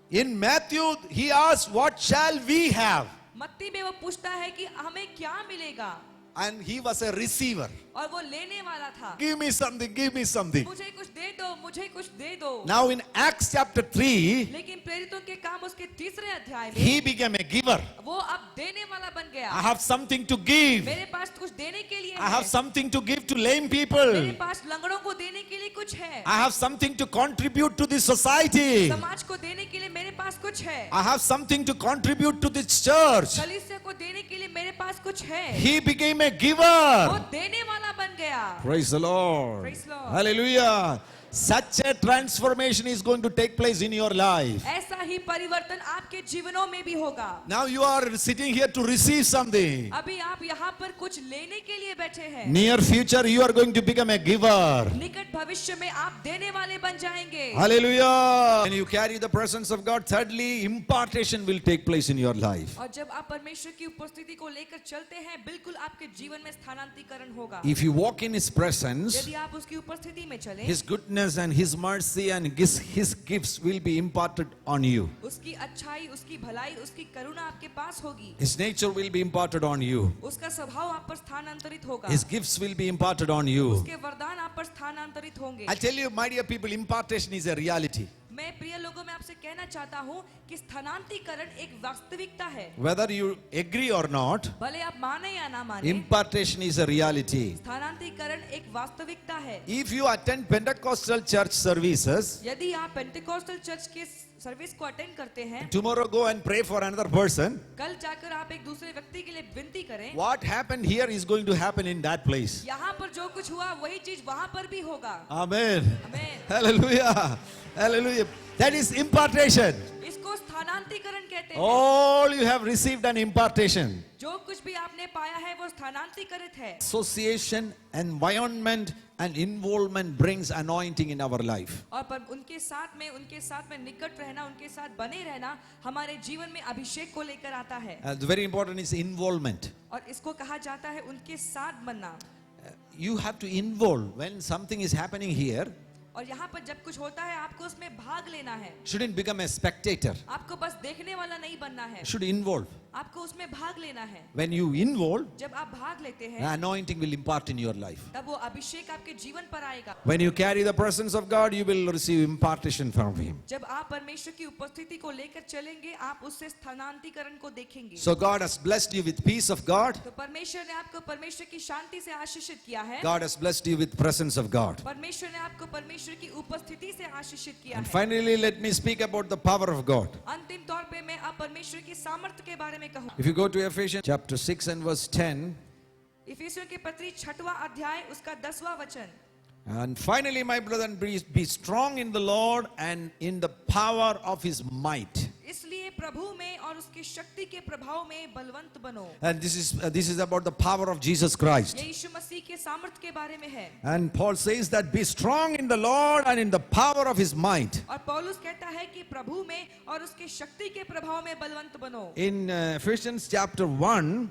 S3: in Matthew he asked, what shall we have?
S2: मत्ती में वो पूछता है कि हमें क्या मिलेगा,
S3: And he was a receiver.
S2: और वो लेने वाला था।
S3: Give me something, give me something.
S2: मुझे कुछ दे दो, मुझे कुछ दे दो।
S3: Now in Acts chapter 3,
S2: लेकिन प्रेरितों के काम उसके 3रे अध्याय में
S3: he became a giver.
S2: वो अब देने वाला बन गया।
S3: I have something to give.
S2: मेरे पास कुछ देने के लिए
S3: I
S2: है,
S3: have something to give to lame
S2: मेरे
S3: people.
S2: पास लंगड़ों को देने के लिए कुछ है,
S3: I have something to contribute to this society.
S2: समाज को देने के लिए मेरे पास कुछ है,
S3: I have something to contribute to this church.
S2: कलीसिया को देने के लिए मेरे पास कुछ है।
S3: He became a
S2: वो
S3: giver.
S2: देने वाला बन गया।
S3: Praise the Lord.
S2: Praise the Lord.
S3: Hallelujah. Such a transformation is going to take place in your life.
S2: ऐसा ही परिवर्तन आपके जीवनों में भी होगा।
S3: Now you are sitting here to receive something.
S2: अभी आप यहाँ पर कुछ लेने के लिए बैठे हैं,
S3: Near future you are going to become a giver.
S2: निकट भविष्य में आप देने वाले बन जाएंगे।
S3: Hallelujah. When you carry the presence of God, thirdly, impartation will take place in your life.
S2: और जब आप परमेश्वर की उपस्थिति को लेकर चलते हैं, बिल्कुल आपके जीवन में स्थानांतरीकरण होगा।
S3: If you walk in His presence,
S2: यदि आप उसकी उपस्थिति में चलें,
S3: His goodness and His mercy and His gifts will be imparted on you.
S2: उसकी अच्छाई, उसकी भलाई, उसकी करुणा आपके पास होगी,
S3: His nature will be imparted on you.
S2: उसका स्वभाव आप पर स्थानांतरित होगा,
S3: His gifts will be imparted on you.
S2: उसके वरदान आप पर स्थानांतरित होंगे।
S3: I tell you, my dear people, impartation is a reality.
S2: मैं प्रिय लोगों में आपसे कहना चाहता हूँ कि स्थानांतरीकरण एक वास्तविकता है,
S3: Whether you agree or not,
S2: भले आप माने या ना माने,
S3: impartation is a reality.
S2: स्थानांतरीकरण एक वास्तविकता है।
S3: If you attend Pentecostal church services,
S2: यदि आप पेंटिकोस्टल चर्च के सर्विस को अटेंड करते हैं,
S3: tomorrow go and pray for another person,
S2: कल जाकर आप एक दूसरे व्यक्ति के लिए विनती करें,
S3: what happened here is going to happen in that place.
S2: यहाँ पर जो कुछ हुआ वही चीज वहां पर भी होगा।
S3: Amen.
S2: Amen.
S3: Hallelujah. Hallelujah. That is impartation.
S2: इसको स्थानांतरीकरण कहते हैं।
S3: All you have received an impartation.
S2: जो कुछ भी आपने पाया है वो स्थानांतरीकृत है।
S3: Association, environment, and involvement brings anointing in our life.
S2: और पर उनके साथ में निकट रहना, उनके साथ बने रहना हमारे जीवन में अभिषेक को लेकर आता है।
S3: Very important is involvement.
S2: और इसको कहा जाता है उनके साथ बनना।
S3: You have to involve when something is happening here.
S2: और यहाँ पर जब कुछ होता है आपको उसमें भाग लेना है,
S3: Shouldn't become a spectator.
S2: आपको बस देखने वाला नहीं बनना है,
S3: Should involve.
S2: आपको उसमें भाग लेना है।
S3: When you involve,
S2: जब आप भाग लेते
S3: the
S2: हैं
S3: anointing will impart in your life.
S2: तब वो अभिषेक आपके जीवन पर आएगा।
S3: When you carry the presence of God, you will receive impartation from Him.
S2: जब आप परमेश्वर की उपस्थिति को लेकर चलेंगे, आप उससे स्थानांतरीकरण को देखेंगे।
S3: So God has blessed you with peace of God.
S2: तो परमेश्वर ने आपको परमेश्वर की शांति से आशीषित किया है।
S3: God has blessed you with presence of God.
S2: परमेश्वर ने आपको परमेश्वर की उपस्थिति से आशीषित किया
S3: And
S2: है।
S3: finally, let me speak about the power of God.
S2: अंतिम तौर पे मैं अब परमेश्वर की सामर्थ्य के बारे में कहूँ।
S3: If you go to Ephesians chapter 6 and verse 10,
S2: इफिसियों के पत्री 6वां अध्याय उसका 10वां वचन।
S3: and finally, my brother, be strong in the Lord and in the power of His might.
S2: इसलिए प्रभु में और उसकी शक्ति के प्रभाव में बलवंत बनो।
S3: And this is about the power of Jesus Christ.
S2: ये यीशु मसीह के सामर्थ्य के बारे में है।
S3: And Paul says that be strong in the Lord and in the power of His might.
S2: और पौलुस कहता है कि प्रभु में और उसके शक्ति के प्रभाव में बलवंत बनो।
S3: In Ephesians chapter 1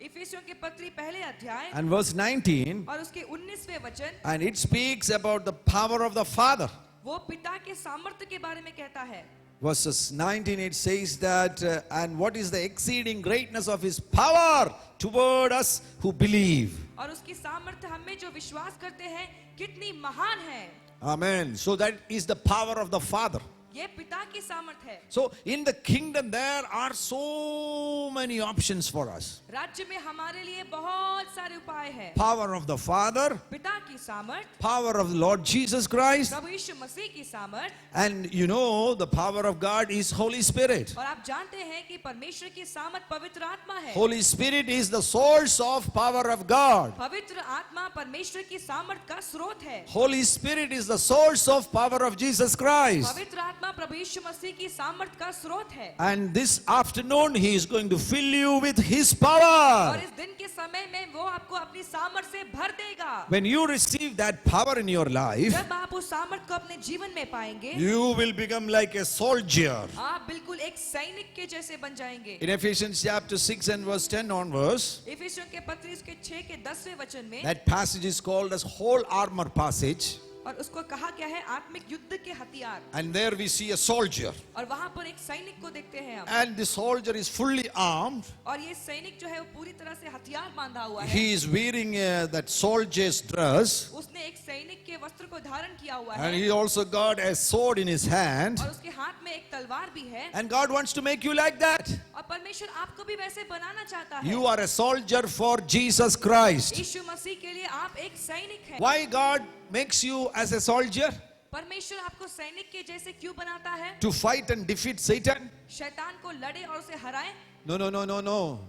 S2: इफिसियों के पत्री पहले अध्याय
S3: and verse 19,
S2: और उसके 19वें वचन,
S3: and it speaks about the power of the Father.
S2: वो पिता के सामर्थ्य के बारे में कहता है।
S3: verses 19, it says that, and what is the exceeding greatness of his power toward us who believe.
S2: और उसकी सामर्थ्य हमें जो विश्वास करते हैं कितनी महान है।
S3: Amen. So that is the power of the Father.
S2: ये पिता की सामर्थ्य है।
S3: So in the kingdom there are so many options for us.
S2: राज्य में हमारे लिए बहुत सारे उपाय हैं।
S3: Power of the Father,
S2: पिता की सामर्थ,
S3: power of the Lord Jesus Christ,
S2: प्रभु यीशु मसीह की सामर्थ,
S3: and you know the power of God is Holy Spirit.
S2: और आप जानते हैं कि परमेश्वर की सामर्थ पवित्र आत्मा है।
S3: Holy Spirit is the source of power of God.
S2: पवित्र आत्मा परमेश्वर की सामर्थ का स्रोत है।
S3: Holy Spirit is the source of power of Jesus Christ.
S2: पवित्र आत्मा प्रभु यीशु मसीह की सामर्थ का स्रोत है।
S3: And this afternoon he is going to fill you with his
S2: और
S3: power.
S2: इस दिन के समय में वो आपको अपनी सामर्थ से भर देगा।
S3: When you receive that power in your life,
S2: जब आप उस सामर्थ को अपने जीवन में पाएंगे,
S3: you will become like a soldier.
S2: आप बिल्कुल एक सैनिक के जैसे बन जाएंगे।
S3: In Ephesians chapter 6 and verse 10 onwards,
S2: इफिसियों के पत्र इसके 6 के 10वें वचन में,
S3: that passage is called as whole armor passage.
S2: और उसको कहा क्या है आत्मिक युद्ध के हथियार।
S3: And there we see a soldier.
S2: और वहां पर एक सैनिक को देखते हैं हम।
S3: And the soldier is fully armed.
S2: और ये सैनिक जो है वो पूरी तरह से हथियार बांधा हुआ है।
S3: He is wearing that soldier's dress.
S2: उसने एक सैनिक के वस्त्र को धारण किया हुआ
S3: And
S2: है।
S3: he also got a sword in his hand.
S2: और उसके हाथ में एक तलवार भी है।
S3: And God wants to make you like that.
S2: और परमेश्वर आपको भी वैसे बनाना चाहता है।
S3: You are a soldier for Jesus Christ.
S2: यीशु मसीह के लिए आप एक सैनिक हैं।
S3: Why God makes you as a soldier?
S2: परमेश्वर आपको सैनिक के जैसे क्यों बनाता है?
S3: To fight and defeat Satan?
S2: शैतान को लड़े और उसे हराए?
S3: No.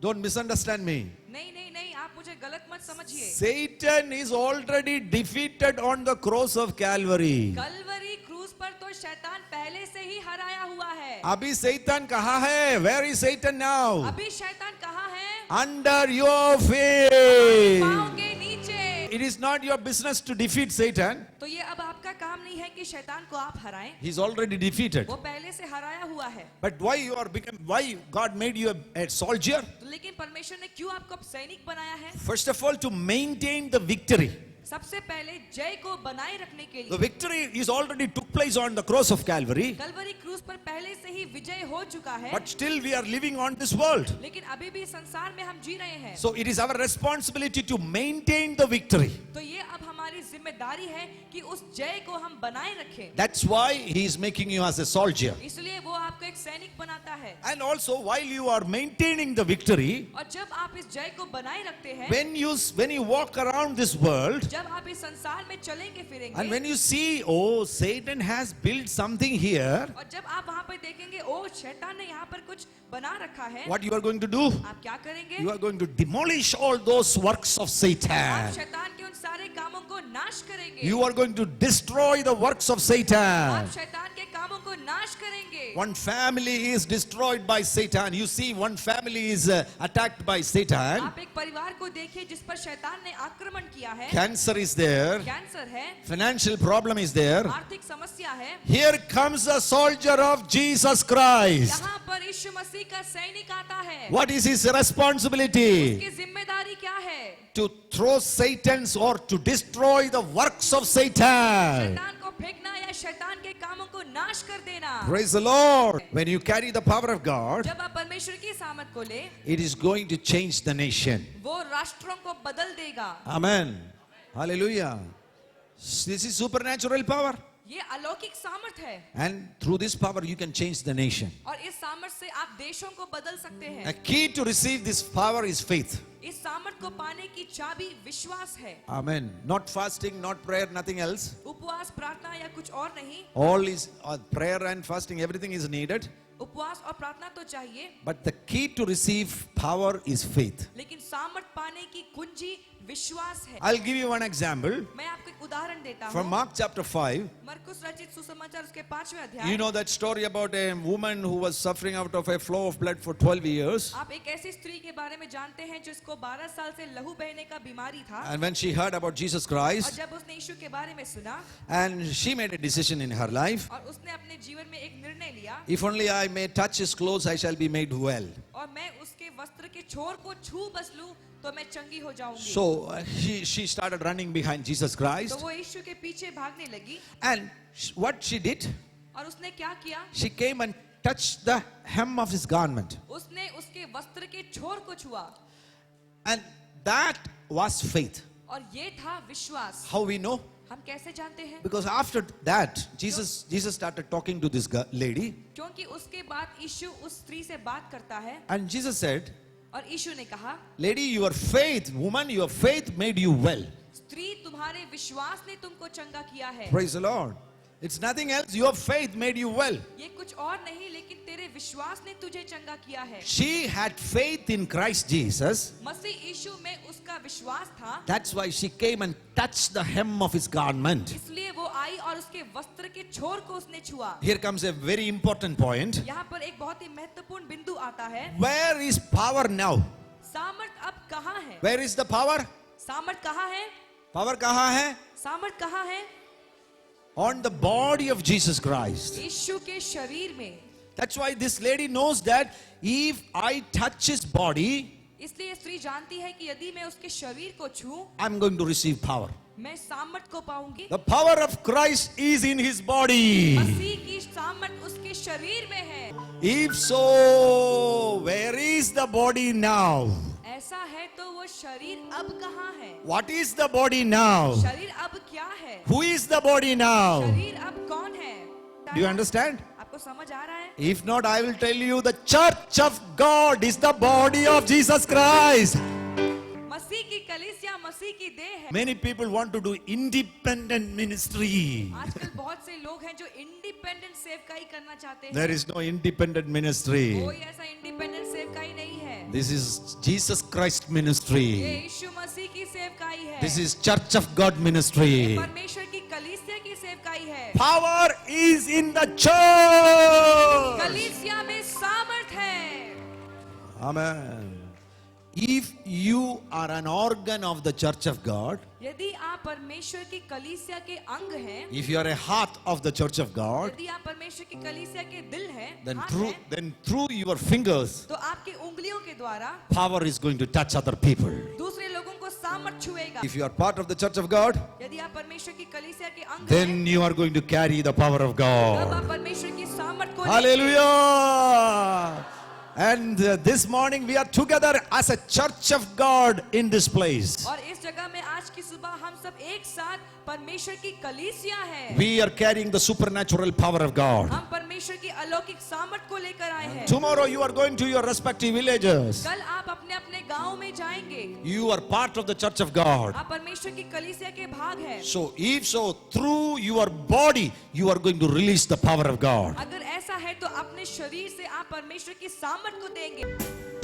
S3: Don't misunderstand me.
S2: नहीं नहीं नहीं, आप मुझे गलत मत समझिए।
S3: Satan is already defeated on the cross of Calvary.
S2: Calvary क्रूज पर तो शैतान पहले से ही हराया हुआ है।
S3: अभी Satan कहाँ है? Where is Satan now?
S2: अभी शैतान कहाँ है?
S3: Under your feet.
S2: पाँव के नीचे।
S3: It is not your business to defeat Satan.
S2: तो ये अब आपका काम नहीं है कि शैतान को आप हराएं।
S3: He's already defeated.
S2: वो पहले से हराया हुआ है।
S3: But why God made you a soldier?
S2: तो लेकिन परमेश्वर ने क्यों आपको अब सैनिक बनाया है?
S3: First of all, to maintain the victory.
S2: सबसे पहले जय को बनाए रखने के
S3: The
S2: लिए।
S3: victory is already took place on the cross of Calvary.
S2: Calvary क्रूज पर पहले से ही विजय हो चुका है।
S3: But still we are living on this world.
S2: लेकिन अभी भी संसार में हम जी रहे हैं।
S3: So it is our responsibility to maintain the victory.
S2: तो ये अब हमारी जिम्मेदारी है कि उस जय को हम बनाए रखें।
S3: That's why he is making you as a soldier.
S2: इसलिए वो आपको एक सैनिक बनाता है।
S3: And also while you are maintaining the victory,
S2: और जब आप इस जय को बनाए रखते हैं,
S3: when you walk around this world,
S2: जब आप इस संसार में चलेंगे
S3: and
S2: फिरेंगे,
S3: when you see, oh, Satan has built something here,
S2: और जब आप वहाँ पर देखेंगे ओ शैतान ने यहाँ पर कुछ बना रखा है,
S3: what you are going to do?
S2: आप क्या करेंगे?
S3: You are going to demolish all those works of
S2: आप
S3: Satan.
S2: शैतान के उन सारे कामों को नाश करेंगे।
S3: You are going to destroy the works of
S2: आप
S3: Satan.
S2: शैतान के कामों को नाश करेंगे।
S3: One family is destroyed by Satan. You see, one family is attacked by Satan.
S2: आप एक परिवार को देखिए जिस पर शैतान ने आक्रमण किया है।
S3: Cancer is there.
S2: कैंसर है,
S3: Financial problem is there.
S2: आर्थिक समस्या है।
S3: Here comes a soldier of Jesus Christ.
S2: यहाँ पर यीशु मसीह का सैनिक आता है।
S3: What is his responsibility?
S2: उसकी जिम्मेदारी क्या है?
S3: To throw Satan's or to destroy the works of Satan.
S2: शैतान को फेंकना या शैतान के कामों को नाश कर देना।
S3: Praise the Lord. When you carry the power of God,
S2: जब आप परमेश्वर की सामर्थ को ले,
S3: it is going to change the nation.
S2: वो राष्ट्रों को बदल देगा।
S3: Amen. Hallelujah. This is supernatural power.
S2: ये अलौकिक सामर्थ है।
S3: And through this power, you can change the nation.
S2: और इस सामर्थ से आप देशों को बदल सकते
S3: A
S2: हैं।
S3: key to receive this power is faith.
S2: इस सामर्थ को पाने की चाबी विश्वास है।
S3: Amen. Not fasting, not prayer, nothing else.
S2: उपवास, प्रार्थना या कुछ और नहीं।
S3: All is prayer and fasting, everything is needed.
S2: उपवास और प्रार्थना तो चाहिए,
S3: But the key to receive power is faith.
S2: लेकिन सामर्थ पाने की कुंजी विश्वास है।
S3: I'll give you one example.
S2: मैं आपको एक उदाहरण देता
S3: From
S2: हूँ।
S3: Mark chapter 5,
S2: मरकुस रचित सुसमाचार उसके 5वें
S3: you
S2: अध्याय।
S3: know that story about a woman who was suffering out of a flow of blood for 12 years.
S2: आप एक ऐसी स्त्री के बारे में जानते हैं जिसको 12 साल से लहू बहने का बीमारी था।
S3: And when she heard about Jesus
S2: और
S3: Christ,
S2: जब उसने यीशु के बारे में सुना
S3: and she made a decision in her life,
S2: और उसने अपने जीवन में एक निर्णय लिया,
S3: if only I may touch his clothes, I shall be made well.
S2: और मैं उसके वस्त्र के छोर को छू बस लूं तो मैं चंगी हो जाऊंगी।
S3: So she started running behind Jesus
S2: तो
S3: Christ.
S2: वो यीशु के पीछे भागने लगी।
S3: And what she did,
S2: और उसने क्या किया?
S3: She came and touched the hem of his garment.
S2: उसने उसके वस्त्र के छोर को छुआ
S3: And that was faith.
S2: और ये था विश्वास।
S3: How we know?
S2: हम कैसे जानते हैं?
S3: Because after that, Jesus started talking to this lady.
S2: क्योंकि उसके बाद यीशु उस स्त्री से बात करता है
S3: And Jesus said,
S2: और यीशु ने कहा,
S3: lady, your faith, woman, your faith made you well.
S2: स्त्री तुम्हारे विश्वास ने तुमको चंगा किया है।
S3: Praise the Lord. It's nothing else. Your faith made you well.
S2: ये कुछ और नहीं लेकिन तेरे विश्वास ने तुझे चंगा किया है।
S3: She had faith in Christ Jesus.
S2: मसीह यीशु में उसका विश्वास था,
S3: That's why she came and touched the hem of his garment.
S2: इसलिए वो आई और उसके वस्त्र के छोर को उसने छुआ।
S3: Here comes a very important point.
S2: यहाँ पर एक बहुत ही महत्वपूर्ण बिंदु आता है।
S3: Where is power now?
S2: सामर्थ अब कहाँ है?
S3: Where is the power?
S2: सामर्थ कहाँ है?
S3: Power कहाँ है?
S2: सामर्थ कहाँ है?
S3: On the body of Jesus Christ.
S2: यीशु के शरीर में।
S3: That's why this lady knows that if I touch his body,
S2: इसलिए स्त्री जानती है कि यदि मैं उसके शरीर को छूं,
S3: I'm going to receive power.
S2: मैं सामर्थ को पाऊंगी।
S3: The power of Christ is in his body.
S2: मसीह की सामर्थ उसके शरीर में है।
S3: If so, where is the body now?
S2: ऐसा है तो वो शरीर अब कहाँ है?
S3: What is the body now?
S2: शरीर अब क्या है?
S3: Who is the body now?
S2: शरीर अब कौन है?
S3: Do you understand?
S2: आपको समझ आ रहा है?
S3: If not, I will tell you the church of God is the body of Jesus Christ.
S2: मसीह की कलीसिया मसीह की देह है।
S3: Many people want to do independent ministry.
S2: आजकल बहुत से लोग हैं जो इंडिपेंडेंट सेवकाई करना चाहते हैं।
S3: There is no independent ministry.
S2: कोई ऐसा इंडिपेंडेंट सेवकाई नहीं है।
S3: This is Jesus Christ
S2: ये
S3: ministry.
S2: यीशु मसीह की सेवकाई है।
S3: This is Church of God ministry.
S2: परमेश्वर की कलीसिया की सेवकाई है।
S3: Power is in the church.
S2: कलीसिया में सामर्थ है।
S3: Amen. If you are an organ of the Church of God,
S2: यदि आप परमेश्वर की कलीसिया के अंग हैं,
S3: if you are a heart of the Church of God,
S2: यदि आप परमेश्वर की कलीसिया के दिल हैं,
S3: then
S2: हाथ
S3: through,
S2: हैं,
S3: then through your fingers,
S2: तो आपकी उंगलियों के द्वारा
S3: power is going to touch other people.
S2: दूसरे लोगों को सामर्थ छुएगा।
S3: If you are part of the Church of God,
S2: यदि आप परमेश्वर की कलीसिया के अंग हैं,
S3: then you are going to carry the power of
S2: तब
S3: God.
S2: आप परमेश्वर की सामर्थ को
S3: Hallelujah! And this morning we are together as a church of God in this place.
S2: और इस जगह में आज की सुबह हम सब एक साथ परमेश्वर की कलीसिया है।
S3: We are carrying the supernatural power of God.
S2: हम परमेश्वर की अलौकिक सामर्थ को लेकर आए हैं।
S3: Tomorrow you are going to your respective villages.
S2: कल आप अपने अपने गांव में जाएंगे।
S3: You are part of the church of God.
S2: आप परमेश्वर की कलीसिया के भाग हैं।
S3: So if so, through your body, you are going to release the power of God.
S2: अगर ऐसा है तो अपने शरीर से आप परमेश्वर की सामर्थ को देंगे।